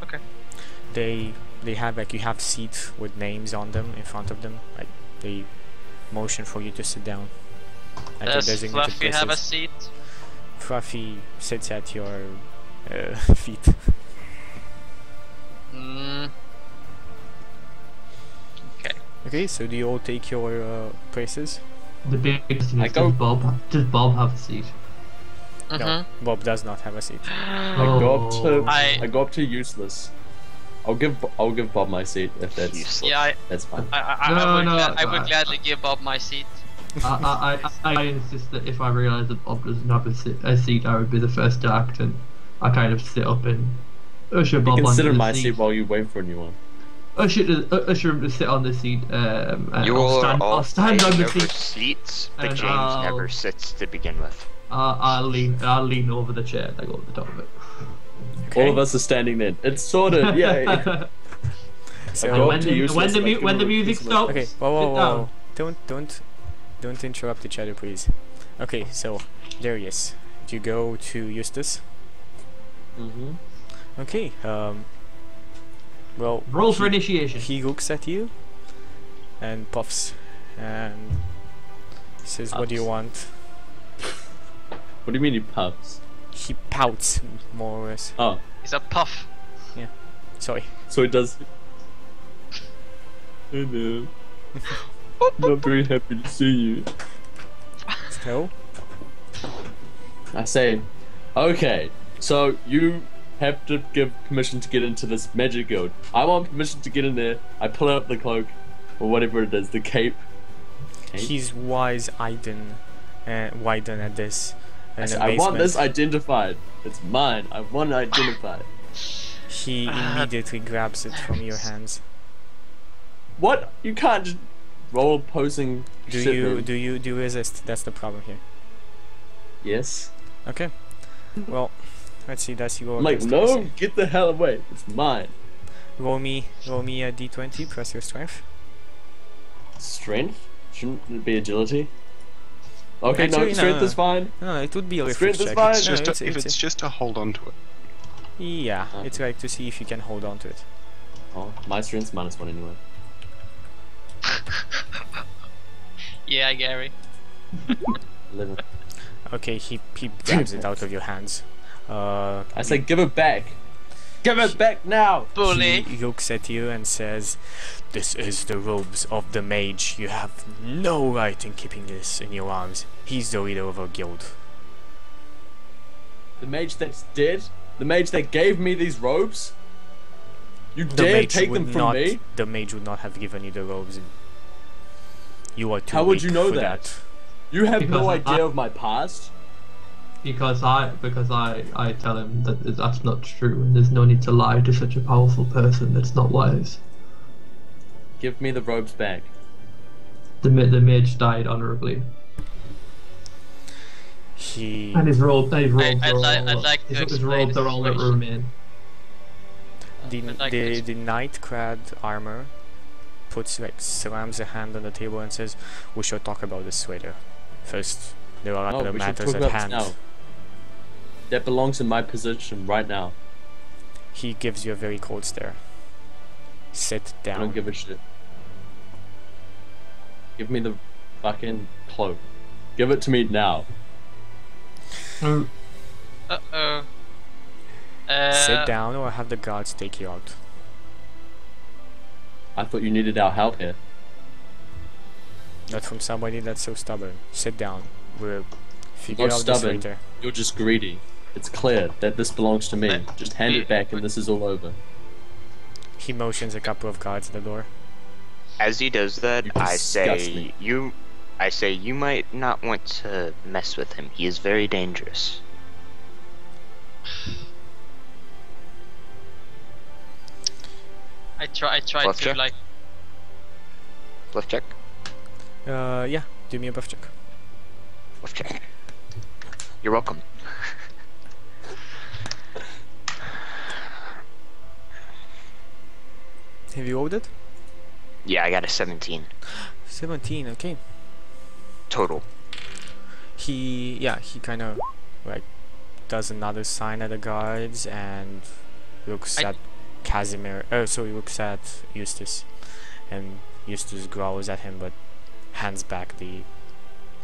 Speaker 5: Okay.
Speaker 2: They have like, you have seats with names on them in front of them. Like they motion for you to sit down at your
Speaker 5: Does
Speaker 2: designated
Speaker 5: Fluffy have a
Speaker 2: places.
Speaker 5: seat?
Speaker 2: Fluffy sits at your feet.
Speaker 5: Mm. Okay.
Speaker 2: Okay, so do you all take your places?
Speaker 4: The big question
Speaker 1: I
Speaker 4: is,
Speaker 1: go-
Speaker 4: does Bob have a seat?
Speaker 5: Mhm.
Speaker 2: No, Bob does not have a seat.
Speaker 1: I go up to
Speaker 5: I-
Speaker 1: I go up to useless. I'll give Bob my seat if that's
Speaker 6: Useless.
Speaker 5: Yeah,
Speaker 1: that's fine.
Speaker 5: I would gladly give Bob my seat.
Speaker 4: I insist that if I realise that Bob doesn't have a seat, I would be the first to act, and I kind of sit up and usher
Speaker 1: You
Speaker 4: Bob
Speaker 1: can
Speaker 4: onto
Speaker 1: sit in
Speaker 4: the
Speaker 1: my
Speaker 4: seat.
Speaker 1: seat while you wait for a new one.
Speaker 4: Usher him to sit on the seat. And
Speaker 6: You all are all
Speaker 4: I'll stand on
Speaker 6: fighting
Speaker 4: the
Speaker 6: over
Speaker 4: seat.
Speaker 6: seats, but
Speaker 4: and
Speaker 6: James
Speaker 4: I'll-
Speaker 6: never sits to begin with.
Speaker 4: I'll lean over the chair and I go over the top of it.
Speaker 2: Okay.
Speaker 1: All of us are standing there. It's sorted. Yay.
Speaker 2: So
Speaker 1: I go
Speaker 4: when
Speaker 1: up to
Speaker 4: the,
Speaker 1: useless,
Speaker 4: when the,
Speaker 1: and I
Speaker 4: mu-
Speaker 1: give
Speaker 4: when
Speaker 1: him
Speaker 4: the
Speaker 1: a
Speaker 4: music
Speaker 1: useless-
Speaker 4: stops,
Speaker 2: okay,
Speaker 4: sit
Speaker 2: whoa.
Speaker 4: down.
Speaker 2: Don't interrupt each other, please. Okay, so Darius, do you go to Eustace?
Speaker 1: Mhm.
Speaker 2: Okay, well,
Speaker 4: Roll for initiation.
Speaker 2: he looks at you and puffs and says, "What do you
Speaker 1: Puffs.
Speaker 2: want?"
Speaker 1: What do you mean he puffs?
Speaker 2: He pouts, more or less.
Speaker 1: Oh,
Speaker 5: He's a puff.
Speaker 2: Sorry.
Speaker 1: so he does. I know. Not very happy to see you.
Speaker 2: So,
Speaker 1: I say, okay, so you have to give permission to get into this magic guild. I want permission to get in there. I pull out the cloak, or whatever it is, the cape. Cape?
Speaker 2: he's widen at this.
Speaker 1: I
Speaker 2: in
Speaker 1: say, I want this
Speaker 2: amazement.
Speaker 1: identified. It's mine. I want it identified.
Speaker 2: He immediately grabs it from your hands.
Speaker 1: What? You can't just roll posing.
Speaker 2: Do
Speaker 1: shit
Speaker 2: you
Speaker 1: room.
Speaker 2: do you resist? That's the problem here.
Speaker 1: Yes.
Speaker 2: Okay. Well, let's see. That's your.
Speaker 1: I'm like,
Speaker 2: investigation.
Speaker 1: no, get the hell away. It's mine.
Speaker 2: Roll me a d20 plus your strength.
Speaker 1: Strength? Shouldn't it be agility? Okay,
Speaker 2: Actually,
Speaker 1: no,
Speaker 2: no,
Speaker 1: strength
Speaker 2: no.
Speaker 1: is fine.
Speaker 2: No, it would be a
Speaker 1: Strength
Speaker 2: reflex
Speaker 1: is
Speaker 2: check.
Speaker 1: fine.
Speaker 2: No,
Speaker 3: It's just
Speaker 2: it's-
Speaker 3: if it's just to hold on to it.
Speaker 2: yeah, it's like to see if you can hold on to it.
Speaker 1: Oh, my strength's -1 anyway.
Speaker 5: Yeah, Gary.
Speaker 1: 11.
Speaker 2: Okay, he grabs it out of your hands.
Speaker 1: I say, give it back. Give it back now.
Speaker 5: Bully.
Speaker 2: He looks at you and says, "This is the robes of the mage. You have no right in keeping this in your arms. He's the leader of our guild."
Speaker 1: The mage that's dead? The mage that gave me these robes? You
Speaker 2: The
Speaker 1: dare
Speaker 2: mage
Speaker 1: take
Speaker 2: would
Speaker 1: them from
Speaker 2: not.
Speaker 1: me?
Speaker 2: The mage would not have given you the robes. You are too
Speaker 1: How would
Speaker 2: weak
Speaker 1: you know
Speaker 2: for
Speaker 1: that? You have
Speaker 4: Because
Speaker 1: no
Speaker 4: I-
Speaker 1: idea of my past?
Speaker 4: Because I tell him that that's not true, and there's no need to lie to such a powerful person. That's not wise.
Speaker 1: Give me the robes back.
Speaker 4: The mage died honorably.
Speaker 2: He
Speaker 4: And his robes
Speaker 5: I'd
Speaker 4: are all,
Speaker 5: like to
Speaker 4: his
Speaker 5: explain
Speaker 4: robes
Speaker 5: the
Speaker 4: are all that
Speaker 5: situation.
Speaker 4: remain.
Speaker 2: the knight-clad armor slams a hand on the table and says, "We should talk about this later. First, there are
Speaker 1: No,
Speaker 2: other
Speaker 1: we should
Speaker 2: matters
Speaker 1: talk
Speaker 2: at
Speaker 1: about this
Speaker 2: hand."
Speaker 1: now. That belongs in my position right now.
Speaker 2: He gives you a very cold stare. Sit
Speaker 1: I
Speaker 2: down.
Speaker 1: don't give a shit. Give me the fucking cloak. Give it to me now.
Speaker 5: Uh-oh.
Speaker 2: Sit down or have the guards take you out.
Speaker 1: I thought you needed our help here.
Speaker 2: Not from somebody that's so stubborn. Sit down. We'll figure
Speaker 1: Not
Speaker 2: out this
Speaker 1: stubborn.
Speaker 2: later.
Speaker 1: You're just greedy. It's clear that this belongs to me. Just hand it back and this is all over.
Speaker 2: He motions a couple of guards at the door.
Speaker 6: As he does that,
Speaker 1: You
Speaker 6: I
Speaker 1: disgust
Speaker 6: say
Speaker 1: me.
Speaker 6: you might not want to mess with him. He is very dangerous.
Speaker 5: I tried
Speaker 6: Bluff
Speaker 5: to
Speaker 6: check?
Speaker 5: like.
Speaker 6: Bluff check.
Speaker 2: Yeah. Do me a buff check.
Speaker 6: Bluff check. You're welcome.
Speaker 2: Have you rolled it?
Speaker 6: Yeah, I got a 17
Speaker 2: 17. Okay.
Speaker 6: total.
Speaker 2: He kind of like does another sign at the guards and looks at Casimir. Oh, so he looks at Eustace, and Eustace growls at him, but hands back the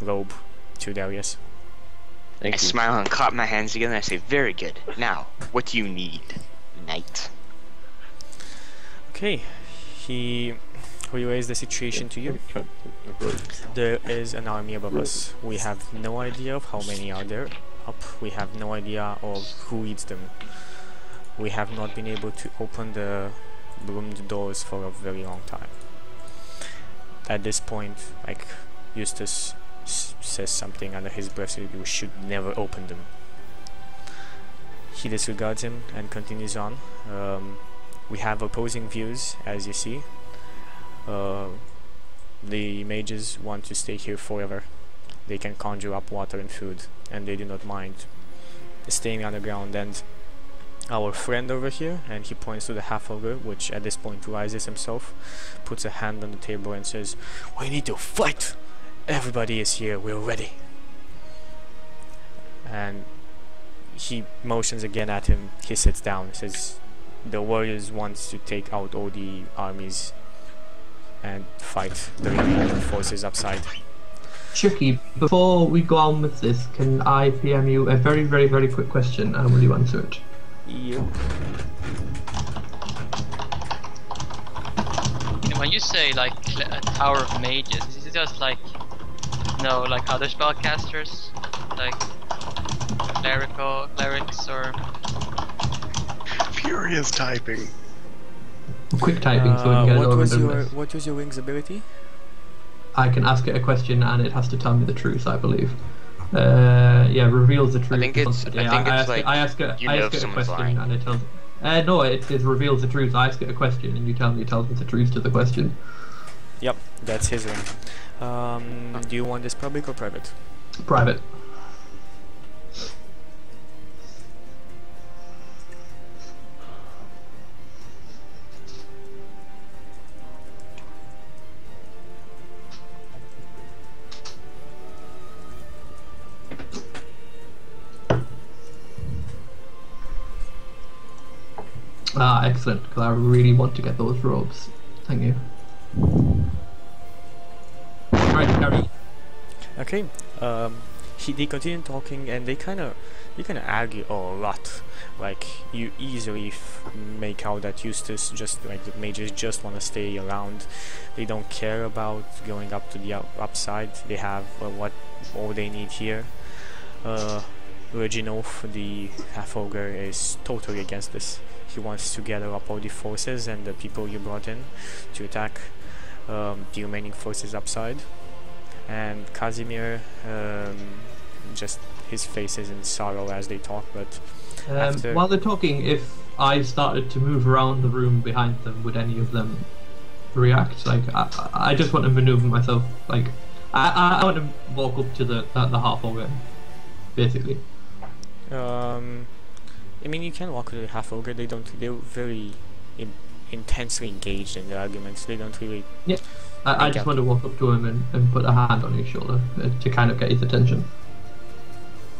Speaker 2: robe to Darius.
Speaker 1: Thank
Speaker 6: I
Speaker 1: you.
Speaker 6: smile and clap my hands together and I say, "Very good. Now, what do you need, knight?"
Speaker 2: Okay, he relays the situation to you. There is an army above us. We have no idea of how many are there up. We have no idea of who leads them. We have not been able to open the roomed doors for a very long time. At this point, like, Eustace says something under his breath, so you should never open them. He disregards him and continues on. We have opposing views, as you see. The mages want to stay here forever. They can conjure up water and food, and they do not mind staying underground. And our friend over here, and he points to the half-ogre, which at this point rises himself, puts a hand on the table and says, "We need to fight! Everybody is here, we're ready." And he motions again at him. He sits down, says, "The warriors want to take out all the armies and fight the remaining forces upside."
Speaker 4: Chucky, before we go on with this, can I PM you a very, very, very quick question, and will you answer it?
Speaker 2: Yep.
Speaker 5: When you say like a tower of mages, is it just like like other spellcasters, like clerics, or
Speaker 3: Furious typing.
Speaker 4: Quick typing so we can get it over and done with.
Speaker 2: what was your wing's ability?
Speaker 4: I can ask it a question and it has to tell me the truth, I believe. Yeah, reveals the truth.
Speaker 6: I think it's
Speaker 4: I ask it a
Speaker 6: someone's
Speaker 4: question
Speaker 6: lying.
Speaker 4: and it tells. No, it reveals the truth. I ask it a question and you tell me it tells me the truth to the question.
Speaker 2: Yep, that's his wing. Do you want this public or private?
Speaker 4: Private. Ah, excellent, because I really want to get those robes. Thank you. Right, carry.
Speaker 2: Okay. They continue talking, and they kind of argue a lot. Like, you easily make out that Eustace just like the mages just want to stay around. They don't care about going up to the upside. They have what all they need here. Reginald, the half-ogre, is totally against this. He wants to gather up all the forces and the people you brought in to attack the remaining forces upside. And Casimir, just his face is in sorrow as they talk, but after...
Speaker 4: While they're talking, if I started to move around the room behind them, would any of them react? Like, I just want to maneuver myself. Like, I want to walk up to the half-ogre. basically.
Speaker 2: I mean, you can walk with a half ogre. They're very intensely engaged in their arguments. They don't really.
Speaker 4: I just want to walk up to him and put a hand on his shoulder to kind of get his attention.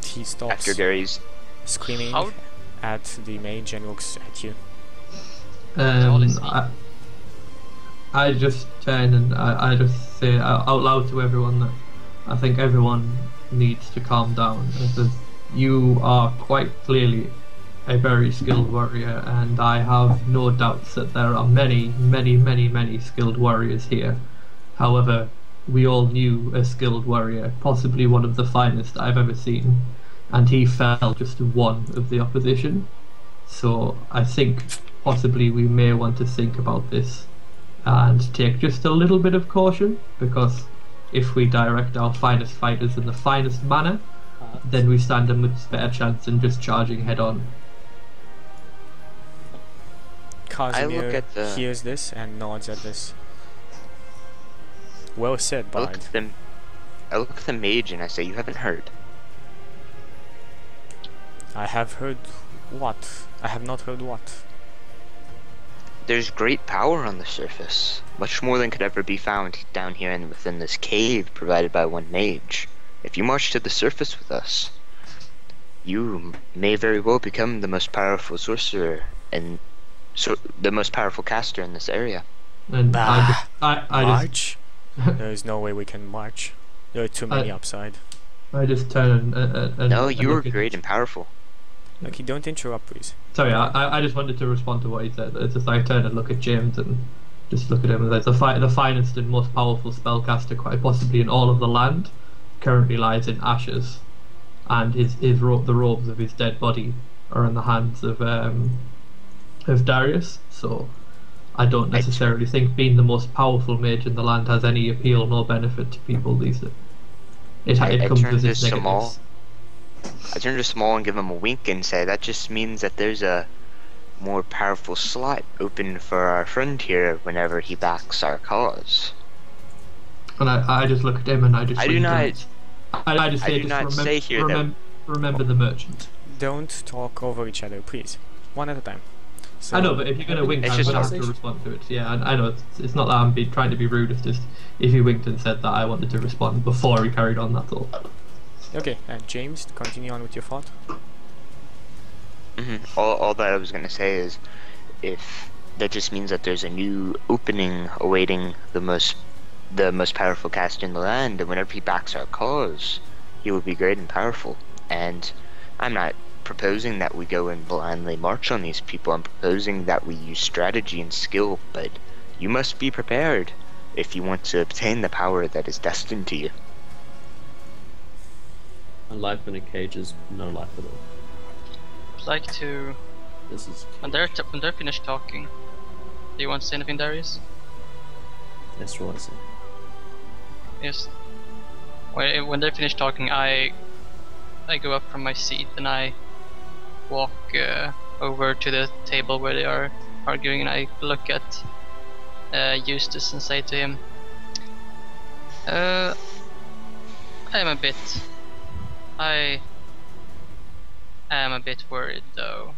Speaker 2: He stops
Speaker 6: After Gary's
Speaker 2: screaming
Speaker 5: How-
Speaker 2: at the mage and looks at you.
Speaker 5: All is me.
Speaker 4: I just turn and I just say out loud to everyone that I think everyone needs to calm down. I says, you are quite clearly a very skilled warrior, and I have no doubts that there are many, many, many, many skilled warriors here. However, we all knew a skilled warrior, possibly one of the finest I've ever seen, and he fell just to one of the opposition. So I think possibly we may want to think about this and take just a little bit of caution, because if we direct our finest fighters in the finest manner, then we stand a much better chance than just charging head on.
Speaker 2: Casimir hears this and nods at this. Well said,
Speaker 6: I look
Speaker 2: Bard.
Speaker 6: at them. I look at the mage and I say, "You haven't heard."
Speaker 2: I have heard what? I have not heard what?
Speaker 6: There's great power on the surface, much more than could ever be found down here and within this cave provided by one mage. If you march to the surface with us, you may very well become the most powerful sorcerer and the most powerful caster in this area.
Speaker 4: And
Speaker 2: Bah.
Speaker 4: I
Speaker 2: March? There is no way we can march. There are too many upside.
Speaker 4: just turn and
Speaker 6: No,
Speaker 4: and
Speaker 6: you are
Speaker 4: look at-
Speaker 6: great and powerful.
Speaker 2: Okay, don't interrupt, please.
Speaker 4: Sorry, I just wanted to respond to what he said. It's just I turn and look at James and just look at him and say, the finest and most powerful spellcaster quite possibly in all of the land currently lies in ashes, and the robes of his dead body are in the hands of Darius. So I don't necessarily think being the most powerful mage in the land has any appeal nor benefit to people these days. It
Speaker 6: I
Speaker 4: comes
Speaker 6: turned
Speaker 4: with
Speaker 6: to
Speaker 4: its
Speaker 6: Samal.
Speaker 4: negatives.
Speaker 6: I turn to Small and give him a wink and say, "That just means that there's a more powerful slot open for our friend here whenever he backs our cause."
Speaker 4: And I just look at him and I just
Speaker 6: I do
Speaker 4: wink
Speaker 6: not-
Speaker 4: and I just
Speaker 6: I
Speaker 4: say,
Speaker 6: do
Speaker 4: just
Speaker 6: not say here that-
Speaker 4: remember the merchant.
Speaker 2: Don't talk over each other, please. One at a time. So,
Speaker 4: I know, but if you're going to wink,
Speaker 6: It's
Speaker 4: I'm
Speaker 6: just
Speaker 4: going to have to
Speaker 1: conversation.
Speaker 4: respond to it. Yeah, I know it's not that I'm trying to be rude. It's just if he winked and said that, I wanted to respond before he carried on. That's all.
Speaker 2: Okay, James, continue on with your thought.
Speaker 6: All that I was gonna say is, if that just means that there's a new opening awaiting the most powerful caster in the land, and whenever he backs our cause, he will be great and powerful. And I'm not proposing that we go and blindly march on these people. I'm proposing that we use strategy and skill, but you must be prepared if you want to obtain the power that is destined to you.
Speaker 1: A life in a cage is no life at all.
Speaker 5: I'd like to.
Speaker 1: This is
Speaker 5: When they're finished talking, do you want to say anything, Darius?
Speaker 1: that's what I say.
Speaker 5: Yes. When they're finished talking, I go up from my seat and I walk over to the table where they are arguing, and I look at Eustace and say to him, I am a bit worried though.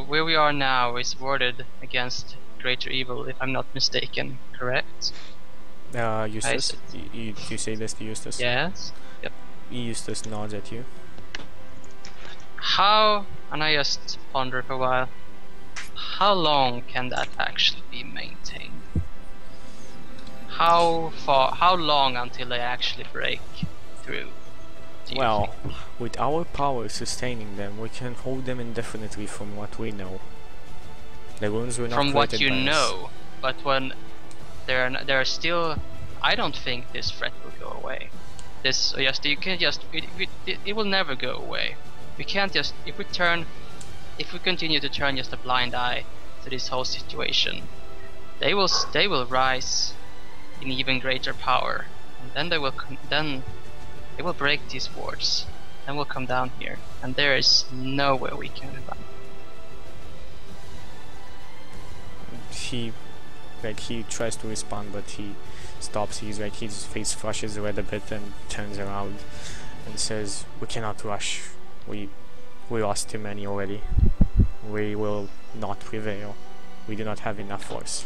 Speaker 5: Where we are now is warded against greater evil, if I'm not mistaken, correct?
Speaker 2: Eustace, you say this to Eustace?
Speaker 5: Yes. Yep.
Speaker 2: Eustace nods at you.
Speaker 5: And I just ponder for a while, how long can that actually be maintained? How long until they actually break through? Do you
Speaker 2: Well,
Speaker 5: think?
Speaker 2: with our power sustaining them, we can hold them indefinitely from what we know. The runes were not
Speaker 5: From what
Speaker 2: created
Speaker 5: you
Speaker 2: by us.
Speaker 5: know, but when there are still, I don't think this threat will go away. You can just it will never go away. We can't just if we continue to turn just a blind eye to this whole situation, they will rise in even greater power, and then they will break these wards, and we'll come down here, and there is nowhere we can run.
Speaker 2: He tries to respond, but he stops. His face flushes red a bit and turns around. and says, "We cannot rush. We lost too many already. We will not prevail. We do not have enough force."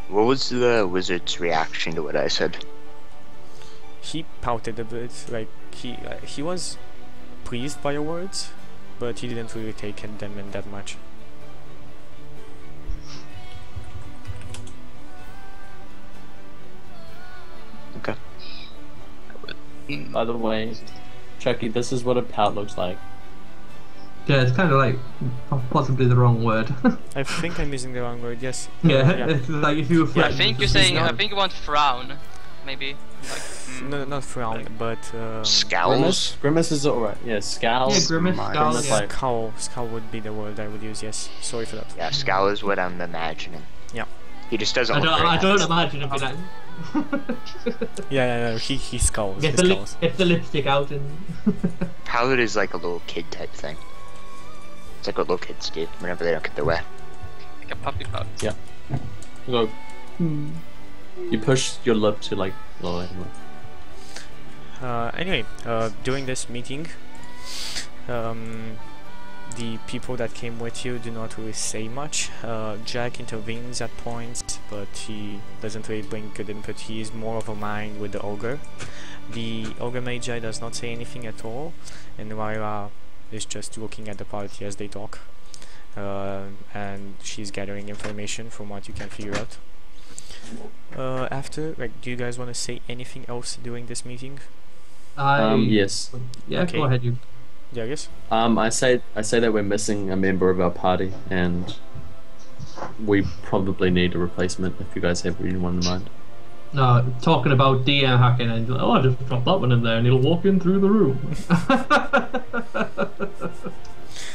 Speaker 6: What was the wizard's reaction to what I said?
Speaker 2: He pouted a bit, like he was pleased by your words, but he didn't really take them in that much.
Speaker 6: Okay.
Speaker 1: By the way, Chucky, this is what a pout looks like.
Speaker 4: Yeah, it's kind of like possibly the wrong word.
Speaker 2: I think I'm using the wrong word. Yes.
Speaker 4: yeah,
Speaker 2: Yeah.
Speaker 4: it's like if you were
Speaker 2: Yeah,
Speaker 5: I
Speaker 4: friends,
Speaker 5: think you're
Speaker 4: it's
Speaker 5: saying.
Speaker 2: not-
Speaker 5: I think you want frown, maybe. Like,
Speaker 2: No, not frown, but
Speaker 6: Scowls?
Speaker 1: Grimace is alright. Yeah, scowl.
Speaker 4: Yeah, grimace,
Speaker 3: Mine.
Speaker 4: scowl,
Speaker 1: Grimace
Speaker 4: yeah.
Speaker 1: like-
Speaker 2: scowl. Scowl would be the word I would use. Yes. Sorry for that.
Speaker 6: Yeah, scowl is what I'm imagining.
Speaker 2: Yeah.
Speaker 6: He just doesn't
Speaker 4: I
Speaker 6: look
Speaker 4: don't,
Speaker 6: very
Speaker 4: I don't
Speaker 6: nice.
Speaker 4: imagine him being
Speaker 2: Yeah, he scowls.
Speaker 4: Get
Speaker 2: He
Speaker 4: the,
Speaker 2: scowls.
Speaker 4: get the lipstick out and.
Speaker 6: Paladin is like a little kid type thing. It's like what little kids do whenever they don't get their way.
Speaker 5: like a puppy pout.
Speaker 1: Go. You push your lip to like lower. Anyway.
Speaker 2: Anyway, during this meeting, the people that came with you do not really say much. Jack intervenes at points, but he doesn't really bring good input. He is more of a mind with the ogre. The ogre magi does not say anything at all, and Lyra is just looking at the party as they talk. And she's gathering information from what you can figure out. After, like, do you guys want to say anything else during this meeting?
Speaker 1: Yes.
Speaker 4: Yeah,
Speaker 2: Okay.
Speaker 4: go ahead, you.
Speaker 2: Yeah, yes.
Speaker 1: I say that we're missing a member of our party, and we probably need a replacement. If you guys have anyone in mind.
Speaker 4: No, talking about DM hacking and oh, I just drop that one in there and he'll walk in through the room.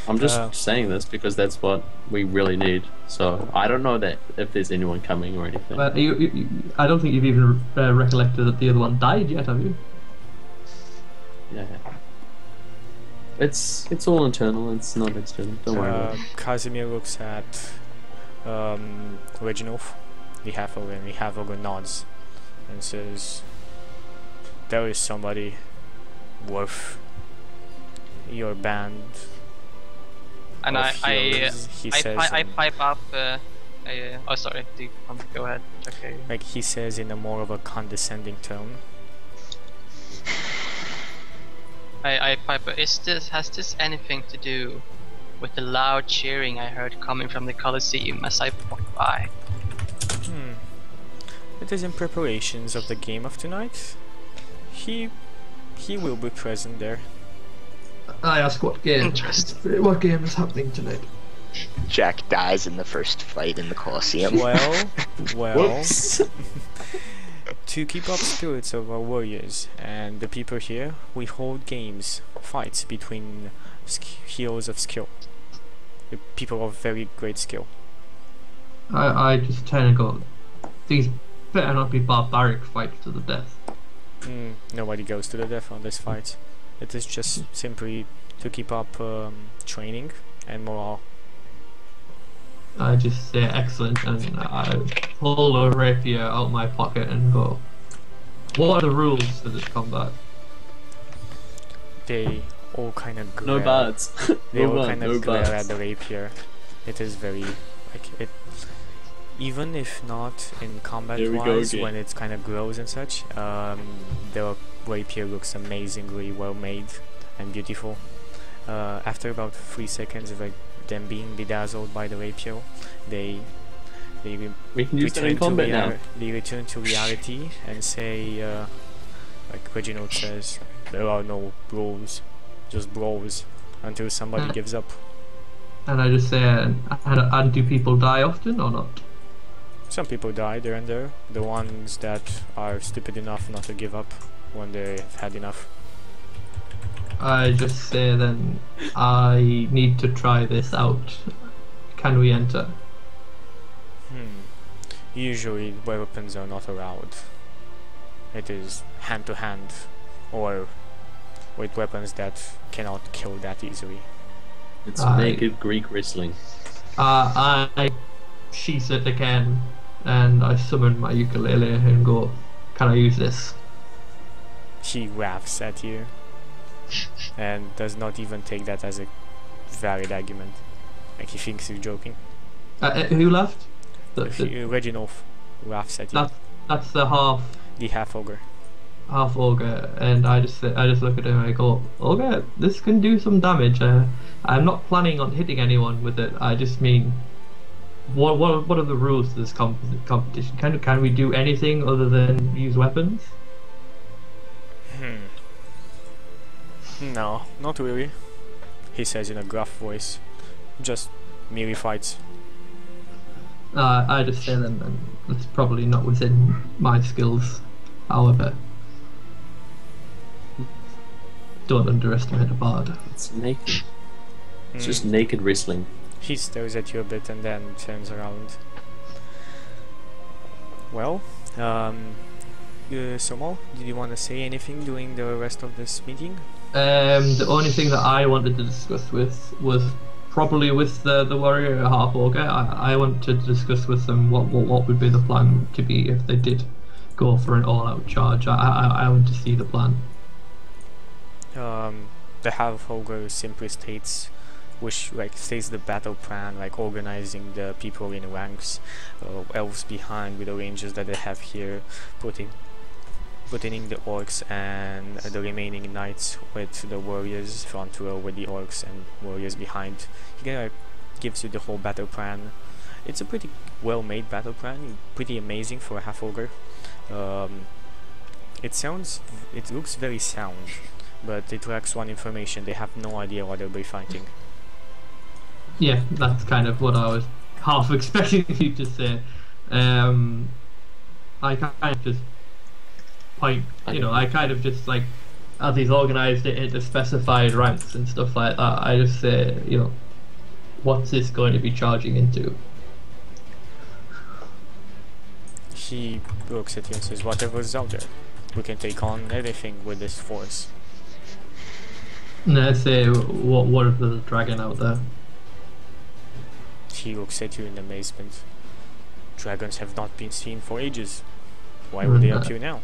Speaker 1: I'm just saying this because that's what we really need. So I don't know that if there's anyone coming or anything.
Speaker 4: But I don't think you've even recollected that the other one died yet, have you?
Speaker 1: Yeah. It's all internal. It's not external. Don't worry about it.
Speaker 2: Casimir looks at Reginald, the half-ogre, and the half-ogre nods and says, "There is somebody worth your band."
Speaker 5: And
Speaker 2: of
Speaker 5: I
Speaker 2: heroes," he says,
Speaker 5: I
Speaker 2: in-
Speaker 5: pipe up. Oh, sorry. Go ahead. Okay.
Speaker 2: like he says in a more of a condescending tone.
Speaker 5: I pipe up. Has this anything to do with the loud cheering I heard coming from the Colosseum as I walked by?
Speaker 2: It is in preparations of the game of tonight. He will be present there.
Speaker 4: I ask what game?
Speaker 5: Interesting.
Speaker 4: What game is happening tonight?
Speaker 6: Jack dies in the first fight in the Colosseum.
Speaker 2: Well,
Speaker 1: Whoops.
Speaker 2: to keep up spirits of our warriors and the people here, we hold games, fights between heroes of skill, the people of very great skill.
Speaker 4: I just turn and go, these better not be barbaric fights to the death.
Speaker 2: Nobody goes to the death on this fight. It is just simply to keep up training and morale.
Speaker 4: I just say excellent and I pull a rapier out my pocket and go, what are the rules to this combat?
Speaker 2: They all kind of glare.
Speaker 1: No bards.
Speaker 2: They all
Speaker 1: No
Speaker 2: kind
Speaker 1: bard,
Speaker 2: of
Speaker 1: no
Speaker 2: glare at
Speaker 1: bards.
Speaker 2: the rapier. It is very like it. Even if not in combat
Speaker 1: Here we go
Speaker 2: wise,
Speaker 1: again.
Speaker 2: when it's kind of grows and such, the rapier looks amazingly well made and beautiful. After about 3 seconds of like them being bedazzled by the rapier, they
Speaker 1: We can use that in combat now.
Speaker 2: they return to reality and say, like Reginald says, there are no rules, just brawls until somebody gives up.
Speaker 4: And I just say, and do people die often or not?
Speaker 2: Some people die there and there. The ones that are stupid enough not to give up when they've had enough.
Speaker 4: I just say then, I need to try this out. Can we enter?
Speaker 2: Usually weapons are not allowed. It is hand to hand or with weapons that cannot kill that easily.
Speaker 1: It's
Speaker 4: I-
Speaker 1: naked Greek wrestling.
Speaker 4: I sheath it again and I summon my ukulele and go, can I use this?
Speaker 2: He laughs at you and does not even take that as a valid argument. Like, he thinks you're joking.
Speaker 4: Who left?
Speaker 2: Reginald laughs at you.
Speaker 4: That's the half
Speaker 2: Ogre.
Speaker 4: half ogre, and I just look at him and I go, ogre, this can do some damage. I'm not planning on hitting anyone with it. I just mean, what are the rules to this competition? Can we do anything other than use weapons?
Speaker 2: No, not really. He says in a gruff voice. Just melee fights.
Speaker 4: I just say then, and it's probably not within my skills. However, don't underestimate a bard.
Speaker 1: It's naked. It's just naked wrestling.
Speaker 2: He stares at you a bit and then turns around. Well, Somal, did you want to say anything during the rest of this meeting?
Speaker 4: The only thing that I wanted to discuss was probably with the warrior half ogre. I want to discuss with them what would be the plan to be if they did go for an all-out charge. I want to see the plan.
Speaker 2: The half ogre simply states the battle plan, like organizing the people in ranks, elves behind with the ranges that they have here, putting in the orcs and the remaining knights with the warriors, front row with the orcs and warriors behind. He kind of gives you the whole battle plan. It's a pretty well made battle plan, pretty amazing for a half ogre. It looks very sound, but it lacks one information. They have no idea what they'll be fighting.
Speaker 4: Yeah, that's kind of what I was half expecting you to say. I kind of just point, I kind of just like, as he's organised it into specified ranks and stuff like that, I just say, what's this going to be charging into?
Speaker 2: He looks at you and says, whatever's out there. We can take on anything with this force.
Speaker 4: And I say, what is the dragon out there?
Speaker 2: He looks at you in amazement. Dragons have not been seen for ages. Why would they appear now?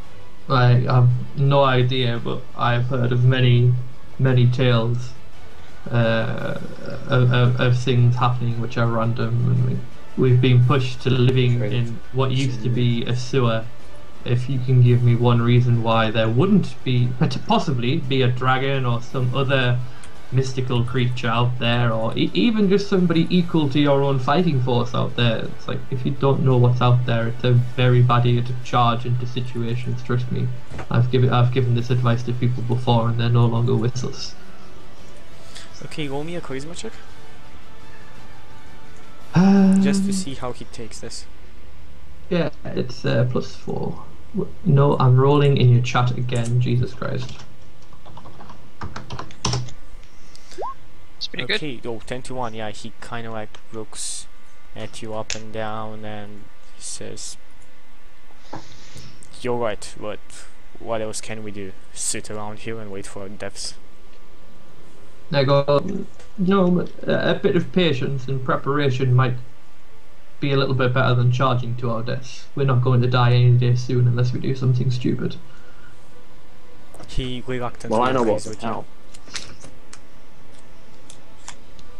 Speaker 4: I have no idea, but I've heard of many tales of things happening which are random, and we've been pushed to living in what used to be a sewer. If you can give me one reason why there wouldn't be, possibly be a dragon or some other mystical creature out there, or even just somebody equal to your own fighting force out there. It's like, if you don't know what's out there, it's a very bad idea to charge into situations. Trust me, I've given this advice to people before, and they're no longer with us.
Speaker 2: Okay, roll me a charisma check. Just to see how he takes this.
Speaker 4: Yeah, it's +4. No, I'm rolling in your chat again. Jesus Christ.
Speaker 5: It's pretty
Speaker 2: okay, good. Oh, 10 to 1, yeah, he kind of like looks at you up and down and he says, you're right, but what else can we do? Sit around here and wait for our deaths?
Speaker 4: I go, no, but a bit of patience and preparation might be a little bit better than charging to our deaths. We're not going to die any day soon unless we do something stupid.
Speaker 2: He reluctantly
Speaker 1: I know
Speaker 2: agrees
Speaker 1: what's
Speaker 2: with you.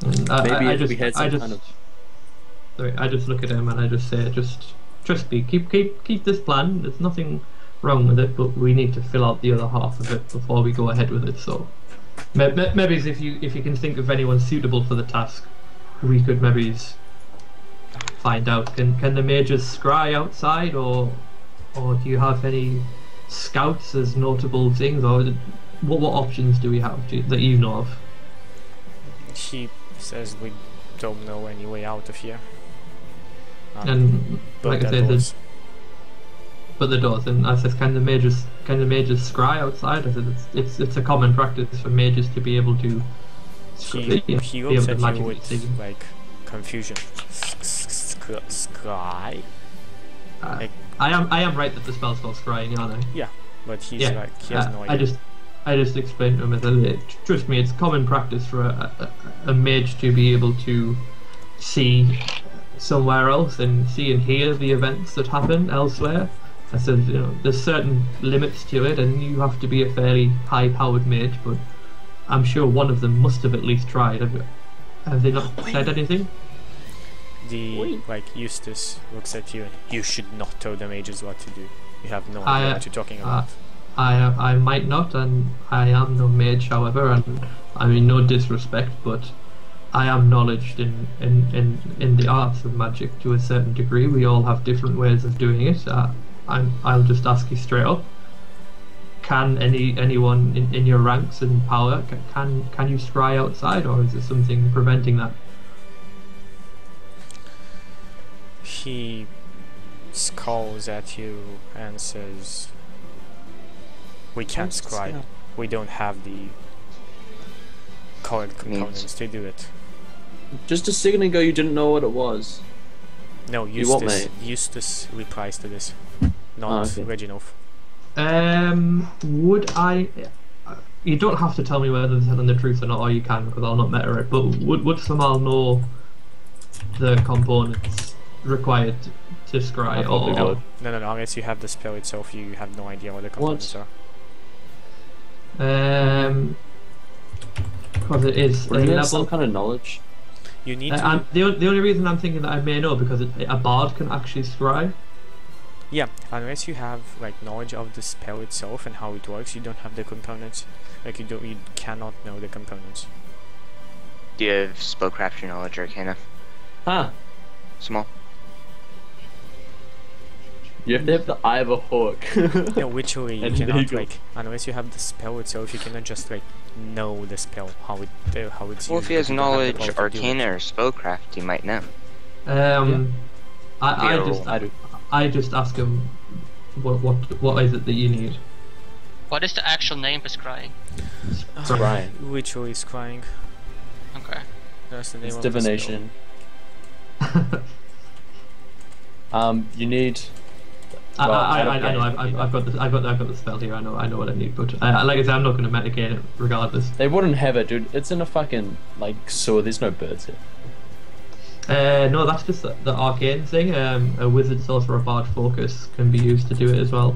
Speaker 1: Maybe if we had some kind of...
Speaker 4: Sorry, I just look at him and I just say, just trust me, keep this plan. There's nothing wrong with it, but we need to fill out the other half of it before we go ahead with it. So maybe if you can think of anyone suitable for the task, we could maybe find out. Can the mages scry outside, or do you have any scouts as notable things, or what options do we have that you know of?
Speaker 2: He says we don't know any way out of here.
Speaker 4: And like I said, but the doors. And I said, can the mages scry outside? I said it's a common practice for mages to be able to.
Speaker 2: He looks at you with like confusion. Scry.
Speaker 4: I am right that the spell's called scrying, aren't I?
Speaker 2: Yeah, but he's like he has no idea.
Speaker 4: I just explained to him that trust me, it's common practice for a mage to be able to see somewhere else and see and hear the events that happen elsewhere. I said, you know, there's certain limits to it, and you have to be a fairly high-powered mage. But I'm sure one of them must have at least tried. Have they not said anything?
Speaker 2: Eustace looks at you and you should not tell the mages what to do. You have no idea what you're talking about.
Speaker 4: I might not, and I am no mage, however, and I mean no disrespect, but I am knowledged in the arts of magic to a certain degree. We all have different ways of doing it. I'll just ask you straight up: can anyone in your ranks and power can you scry outside, or is there something preventing that?
Speaker 2: He scowls at you and says, "We can't scry. We don't have the correct components to do it."
Speaker 1: Just a second ago, you didn't know what it was.
Speaker 2: No,
Speaker 1: You what,
Speaker 2: Eustace.
Speaker 1: mate?
Speaker 2: Eustace replies to this, not
Speaker 1: okay.
Speaker 2: Reginald.
Speaker 4: Would I? You don't have to tell me whether they're telling the truth or not, or you can, because I'll not meta it. But would Samal know the components required to scry?
Speaker 1: Probably would.
Speaker 2: No, unless you have the spell itself, you have no idea what the components are.
Speaker 4: Because it is a
Speaker 1: Wouldn't you have
Speaker 4: level.
Speaker 1: some kind of knowledge?
Speaker 2: You need to...
Speaker 4: And the only reason I'm thinking that I may know because a bard can actually scry.
Speaker 2: Yeah, unless you have like knowledge of the spell itself and how it works, you don't have the components. Like you cannot know the components.
Speaker 6: Do you have spellcraft knowledge, Arcana?
Speaker 1: Huh.
Speaker 6: Small.
Speaker 1: You have to have the eye of a hawk.
Speaker 2: No, literally, you
Speaker 1: And there
Speaker 2: cannot
Speaker 1: you go.
Speaker 2: like unless you have the spell itself, you cannot just like know the spell how it's
Speaker 6: Well,
Speaker 2: used.
Speaker 6: if he has
Speaker 2: but you don't have the
Speaker 6: knowledge,
Speaker 2: power to do it.
Speaker 6: Arcana or spellcraft, he might know.
Speaker 4: I just ask him what is it that you need.
Speaker 5: What is the actual name for scrying?
Speaker 1: Scrying.
Speaker 2: Literally scrying.
Speaker 5: Okay.
Speaker 2: That's the name
Speaker 1: It's
Speaker 2: of the spell.
Speaker 1: divination. You need. Well,
Speaker 4: I
Speaker 1: don't
Speaker 4: know.
Speaker 1: care.
Speaker 4: I've got the spell here. I know what I need. But like I said, I'm not going to metagame it regardless.
Speaker 1: They wouldn't have it, dude. It's in a fucking like sewer. There's no birds here.
Speaker 4: No, that's just the arcane thing. A wizard, sorcerer, bard focus can be used to do it as well,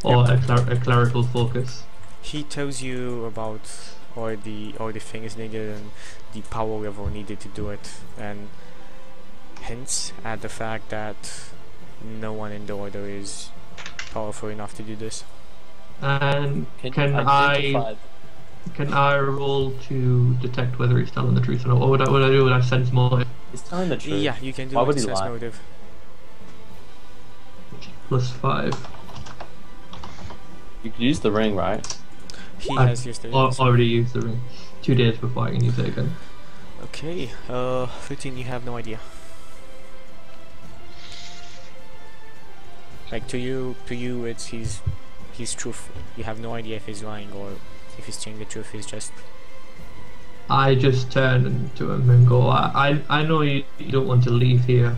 Speaker 4: or a clerical focus.
Speaker 2: He tells you about all the things needed and the power level needed to do it, and hints at the fact that no one in the order is powerful enough to do this.
Speaker 4: And
Speaker 1: Can
Speaker 4: can
Speaker 1: you
Speaker 4: I
Speaker 1: identify-
Speaker 4: roll to detect whether he's telling the truth or not? What would I do? Would I sense motive?
Speaker 1: He's telling the truth.
Speaker 2: Yeah, you can do
Speaker 1: Why
Speaker 2: it
Speaker 1: would he
Speaker 2: sense
Speaker 1: lie?
Speaker 2: motive.
Speaker 4: +5.
Speaker 1: You could use the ring, right?
Speaker 2: He
Speaker 4: I've
Speaker 2: has used it.
Speaker 4: already used the ring 2 days before I can use it again.
Speaker 2: Okay, 13, you have no idea. Like to you, it's he's truthful. You have no idea if he's lying or if he's telling the truth. He's just.
Speaker 4: I just turn to him and go, I know you don't want to leave here,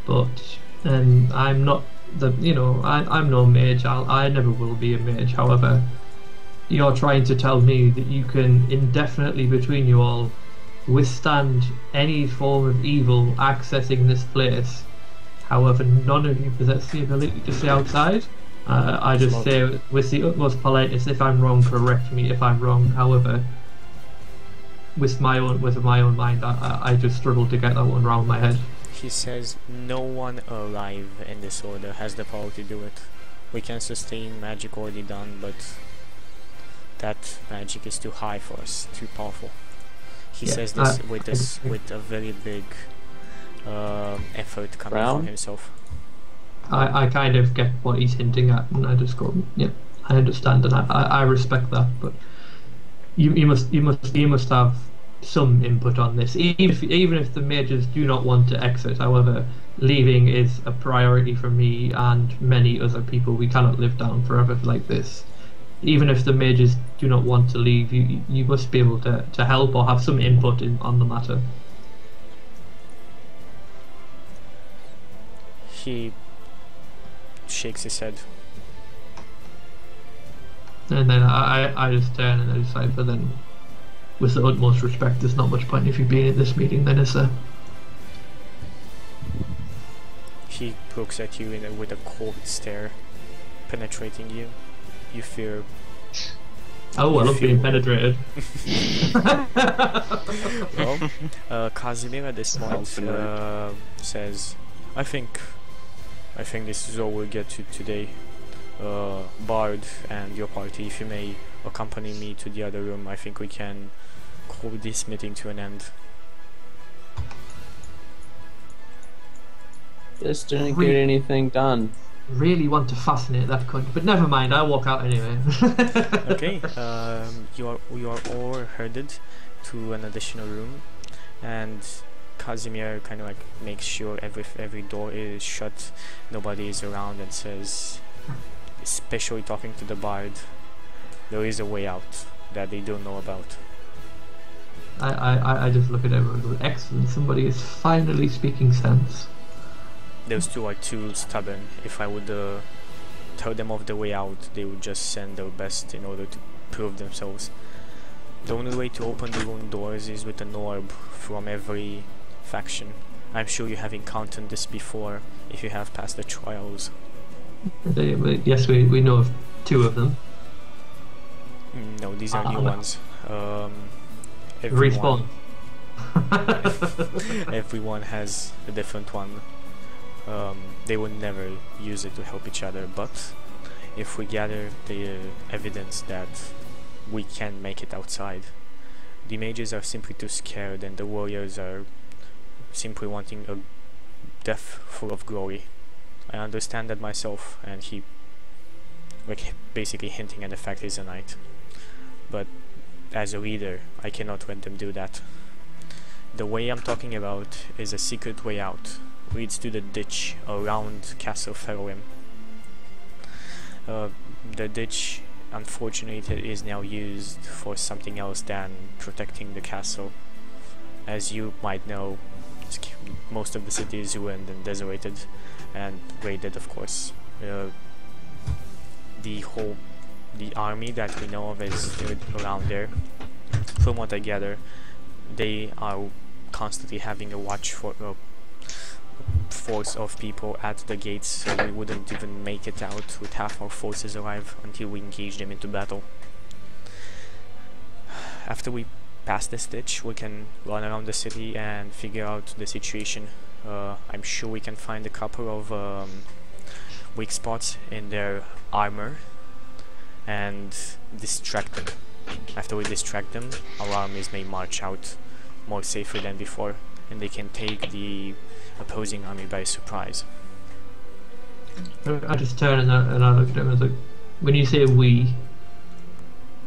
Speaker 4: but I'm not I'm no mage. I never will be a mage. However, you're trying to tell me that you can indefinitely between you all withstand any form of evil accessing this place. However, none of you possess the ability to stay outside. I just say with the utmost politeness, if I'm wrong, correct me if I'm wrong. However, with my own mind, I just struggle to get that one round my head.
Speaker 2: He says no one alive in this order has the power to do it. We can sustain magic already done, but that magic is too high for us, too powerful. He says this with a very big effort coming from himself.
Speaker 4: I kind of get what he's hinting at, and I just go, yeah, I understand, and I respect that. But you must have some input on this, even if the mages do not want to exit. However, leaving is a priority for me and many other people. We cannot live down forever like this. Even if the mages do not want to leave, you must be able to help or have some input on the matter.
Speaker 2: He shakes his head.
Speaker 4: And then I just turn and I decide, but then, with the utmost respect, there's not much point if you've been in this meeting, then, is there?
Speaker 2: He looks at you with a cold stare penetrating you. You fear.
Speaker 4: Oh, I love being penetrated.
Speaker 2: Well, Casimir at this point says, I think this is all we'll get to today. Bard and your party, if you may accompany me to the other room, I think we can call this meeting to an end.
Speaker 1: Just didn't get anything done.
Speaker 4: Really want to fascinate that cunt, but never mind. I'll walk out anyway.
Speaker 2: Okay, we are all herded to an additional room, and Casimir kind of like makes sure every door is shut, nobody is around, and says, especially talking to the bard, there is a way out that they don't know about.
Speaker 4: I just look at everyone and go, excellent, somebody is finally speaking sense.
Speaker 2: Those two are too stubborn. If I would tell them of the way out, they would just send their best in order to prove themselves. The only way to open the room doors is with an orb from every faction. I'm sure you have encountered this before if you have passed the trials.
Speaker 4: Yes, we know of 2 of them.
Speaker 2: No, these are new ones.
Speaker 4: Respawn.
Speaker 2: Everyone has a different one. They would never use it to help each other, but if we gather the evidence that we can make it outside, the mages are simply too scared and the warriors are simply wanting a death full of glory. I understand that myself, and he basically hinting at the fact he's a knight, but as a leader I cannot let them do that. The way I'm talking about is a secret way out. Leads to the ditch around Castle Feroim. The ditch, unfortunately, is now used for something else than protecting the castle. As you might know, most of the city is ruined and desolated and raided, of course. The army that we know of is around there. From what I gather, they are constantly having a watch for force of people at the gates, so we wouldn't even make it out with half our forces alive until we engage them into battle. After we pass this ditch, we can run around the city and figure out the situation. I'm sure we can find a couple of weak spots in their armor and distract them. After we distract them, our armies may march out more safer than before, and they can take the opposing army by surprise.
Speaker 4: I just turn and I look at him and I was like, when you say we,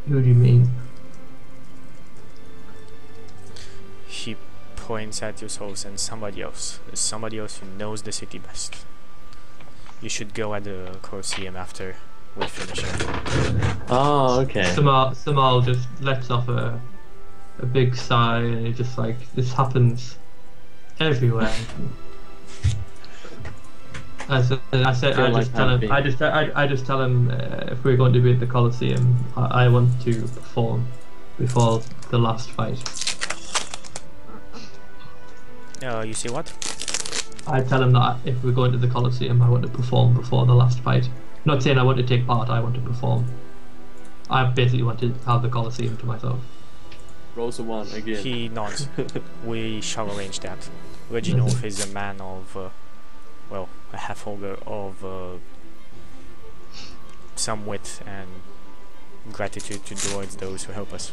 Speaker 4: who do you mean?
Speaker 2: He points at yourselves and somebody else. There's somebody else who knows the city best. You should go at the Colosseum after we finish it.
Speaker 1: Oh, okay.
Speaker 4: Samal just lets off a big sigh, and it's just like, this happens everywhere. I just tell him if we're going to be at the Colosseum, I want to perform before the last fight.
Speaker 2: You say what?
Speaker 4: I tell him that if we're going to the Colosseum, I want to perform before the last fight. Not saying I want to take part, I want to perform. I basically want to have the Colosseum to myself.
Speaker 1: Rolls a 1 again.
Speaker 2: He nods. We shall arrange that. Reginald is a man of, well, a half-ogre of some wit and gratitude towards those who help us.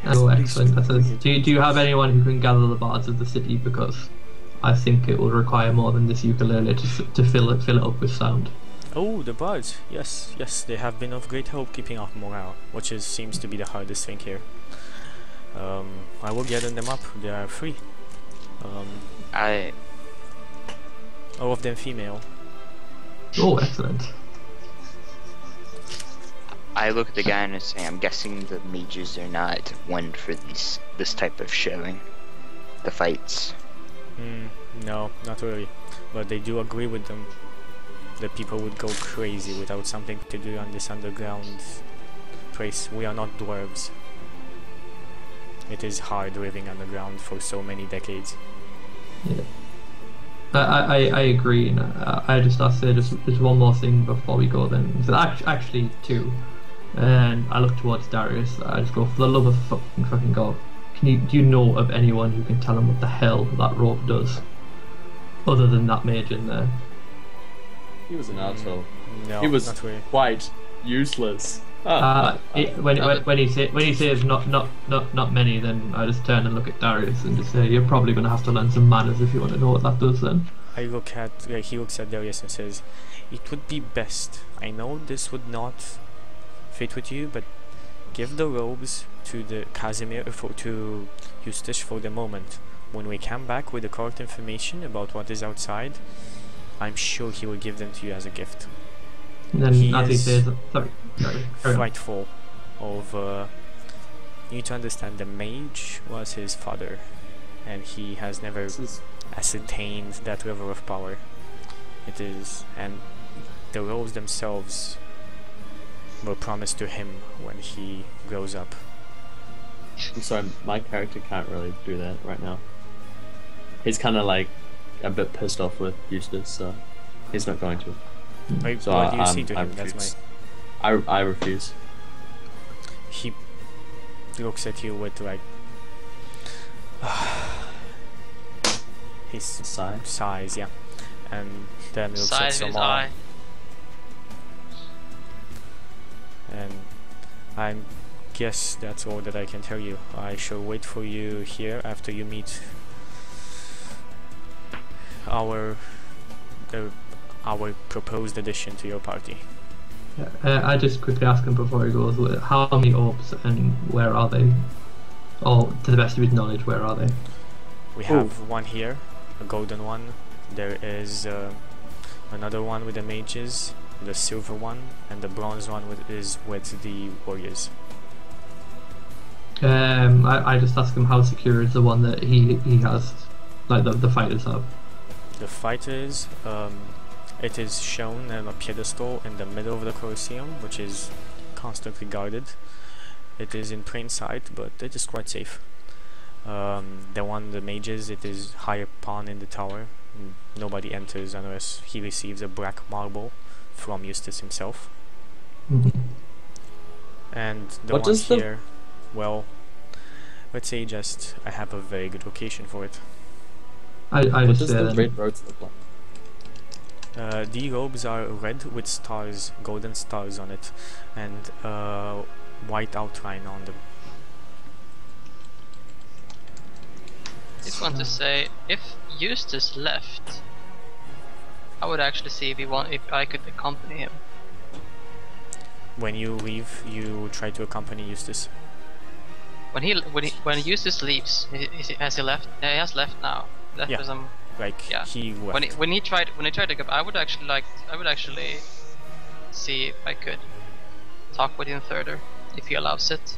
Speaker 4: Oh, excellent. That says, do you have anyone who can gather the bards of the city? Because I think it will require more than this ukulele to fill it up with sound.
Speaker 2: Oh, the bards. Yes, they have been of great help keeping up morale, which seems to be the hardest thing here. I will gather them up. They are free. All of them female.
Speaker 4: Oh, excellent.
Speaker 6: I look at the guy and say, I'm guessing the mages are not one for this type of showing. The fights.
Speaker 2: No, not really. But they do agree with them. The people would go crazy without something to do on this underground place. We are not dwarves. It is hard living underground for so many decades.
Speaker 4: Yeah. I agree, and I just have to say just one more thing before we go. Then, so actually two, and I look towards Darius. I just go, for the love of fucking God, do you know of anyone who can tell him what the hell that rope does, other than that mage in there?
Speaker 1: He was an asshole.
Speaker 2: No,
Speaker 1: He was
Speaker 2: not really.
Speaker 1: quite useless.
Speaker 4: When he says not many, then I just turn and look at Darius and just say, you're probably going to have to learn some manners if you want to know what that does. Then
Speaker 2: He looks at Darius and says, "It would be best. I know this would not fit with you, but give the robes to the Casimir to Eustace for the moment. When we come back with the correct information about what is outside, I'm sure he will give them to you as a gift."
Speaker 4: and then
Speaker 2: He
Speaker 4: as he
Speaker 2: is
Speaker 4: says, sorry, carry on.
Speaker 2: Frightful of you need to understand the mage was his father, and he has never
Speaker 1: This is
Speaker 2: ascertained that level of power. It is, and the roles themselves were promised to him when he grows up.
Speaker 1: I'm sorry, my character can't really do that right now. He's kind of like a bit pissed off with Eustace, so he's not going to.
Speaker 2: Like,
Speaker 1: So
Speaker 2: what do you
Speaker 1: I
Speaker 2: say to him?
Speaker 1: refuse.
Speaker 2: That's
Speaker 1: I refuse.
Speaker 2: He looks at you with like his
Speaker 1: Sigh.
Speaker 2: sighs, yeah, and then looks at
Speaker 5: Size of his
Speaker 2: Samar,
Speaker 5: eye.
Speaker 2: and I guess that's all that I can tell you. I shall wait for you here after you meet our proposed addition to your party.
Speaker 4: I just quickly ask him before he goes, how many orbs and where are they? Or to the best of his knowledge, where are they?
Speaker 2: We have one here, a golden one. There is another one with the mages, the silver one, and the bronze one is with the warriors.
Speaker 4: I just ask him how secure is the one that he has, like the fighters have.
Speaker 2: The fighters, it is shown on a pedestal in the middle of the Colosseum, which is constantly guarded. It is in plain sight, but it is quite safe. The one, the mages, it is high upon in the tower. Nobody enters unless he receives a black marble from Eustace himself. And the
Speaker 1: What
Speaker 2: one
Speaker 1: does the-
Speaker 2: here, well, let's say just I have a very good location for it.
Speaker 4: I
Speaker 1: What
Speaker 4: just
Speaker 1: does
Speaker 4: say
Speaker 1: the
Speaker 4: then,
Speaker 1: red roads look like?
Speaker 2: The robes are red with stars, golden stars on it, and white outline on them.
Speaker 5: Just want to say, if Eustace left, I would actually see if I could accompany him.
Speaker 2: When you leave, you try to accompany Eustace.
Speaker 5: When Eustace leaves, has he left? Yeah, he has left now. Left
Speaker 2: Yeah.
Speaker 5: for some.
Speaker 2: Like
Speaker 5: Yeah.
Speaker 2: he left.
Speaker 5: When he tried to go, I would actually see if I could talk with him further, if he allows it.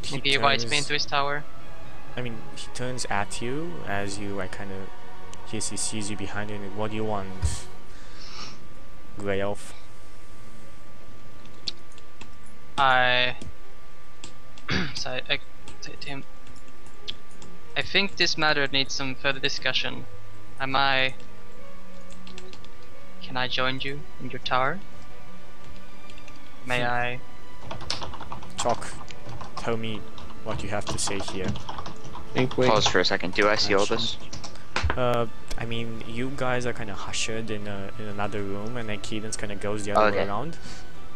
Speaker 2: He
Speaker 5: Maybe he invites me
Speaker 2: turns-
Speaker 5: into his tower.
Speaker 2: I mean, he turns at you as you like kind of. He sees you behind you. And what do you want, Grey Elf?
Speaker 5: I say to him, I think this matter needs some further discussion. Can I join you in your tower? May I?
Speaker 2: Chalk, tell me what you have to say here.
Speaker 1: Inkwing.
Speaker 6: Pause for a second. Do I see all this?
Speaker 2: I mean, you guys are kind of hushed in another room, and then Cadence kind of goes the other way
Speaker 6: Okay.
Speaker 2: around.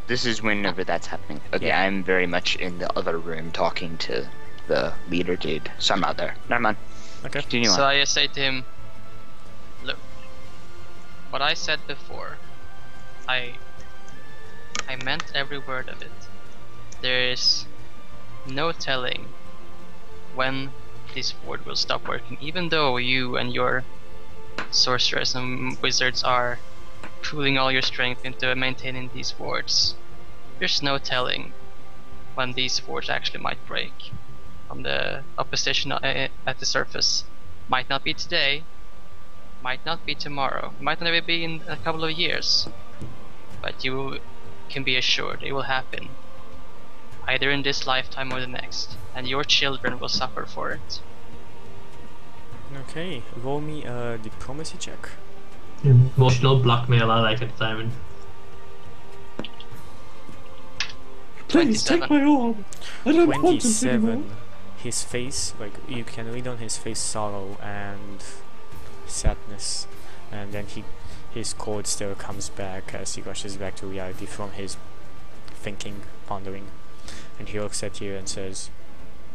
Speaker 6: This is whenever that's happening. Okay,
Speaker 2: Yeah.
Speaker 6: I'm very much in the other room talking to the leader dude. So I'm not there. Never mind.
Speaker 2: Okay.
Speaker 6: Continue
Speaker 5: So
Speaker 6: on.
Speaker 5: I just say to him, look, what I said before, I meant every word of it. There is no telling when this ward will stop working, even though you and your sorcerers and wizards are pooling all your strength into maintaining these wards. There's no telling when these wards actually might break from the opposition at the surface. Might not be today, might not be tomorrow, might not even be in a couple of years, but you can be assured it will happen, either in this lifetime or the next, and your children will suffer for it.
Speaker 2: Okay, roll me a diplomacy check.
Speaker 4: Emotional blackmail, I like it, Simon.
Speaker 1: Please take
Speaker 5: 27.
Speaker 1: my arm. I don't want it anymore.
Speaker 2: 27. His face, like you can read on his face sorrow and sadness, and then his cold still comes back as he rushes back to reality from his thinking, pondering, and he looks at you and says,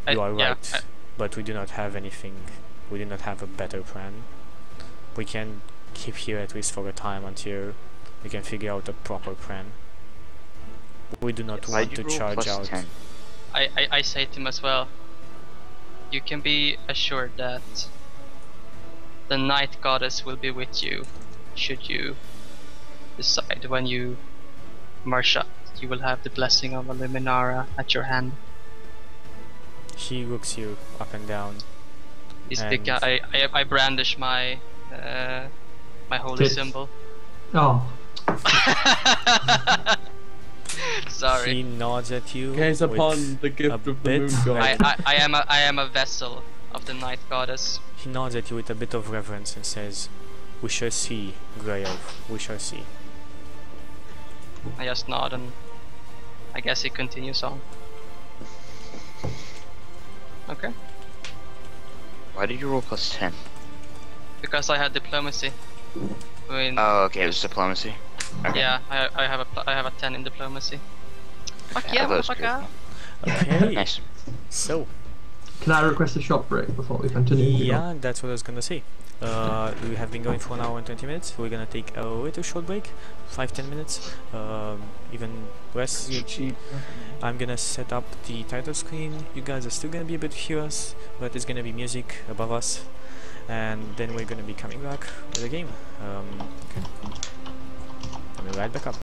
Speaker 2: "You are right, but we do not have anything. We do not have a better plan. We can keep here at least for a time until we can figure out a proper plan. We do not
Speaker 6: Why'd
Speaker 2: want
Speaker 6: you
Speaker 2: to
Speaker 6: roll
Speaker 2: charge
Speaker 6: plus
Speaker 2: out."
Speaker 6: 10?
Speaker 5: I say to him as well, you can be assured that the Night Goddess will be with you should you decide when you march up. You will have the blessing of Illuminara at your hand.
Speaker 2: He looks you up and down.
Speaker 5: He's
Speaker 2: And-
Speaker 5: big guy. I brandish my my holy
Speaker 4: Tits.
Speaker 5: symbol.
Speaker 4: Oh,
Speaker 5: Sorry.
Speaker 2: He nods at you.
Speaker 1: Gaze
Speaker 2: with
Speaker 1: upon the gift
Speaker 2: a
Speaker 1: of the
Speaker 2: bit
Speaker 1: moon god.
Speaker 5: I am a vessel of the Night Goddess.
Speaker 2: He nods at you with a bit of reverence and says, "We shall see, Grey Elf. We shall see."
Speaker 5: I just nod and I guess he continues on. Okay.
Speaker 6: Why did you roll plus 10?
Speaker 5: Because I had diplomacy. I mean,
Speaker 6: Oh, okay, it was diplomacy. Okay.
Speaker 5: yeah, I have a 10 in diplomacy. Fuck yeah,
Speaker 6: that was good.
Speaker 5: motherfucker.
Speaker 2: Okay,
Speaker 6: Nice.
Speaker 2: so
Speaker 4: can I request a shop break before we continue?
Speaker 2: yeah, that's what I was gonna say. We have been going for 1 hour and 20 minutes. We're gonna take a little short break, 5-10 minutes, even less. I'm gonna set up the title screen. You guys are still gonna be able to hear us, but it's gonna be music above us, and then we're gonna be coming back with a game. Okay. Let me right back up.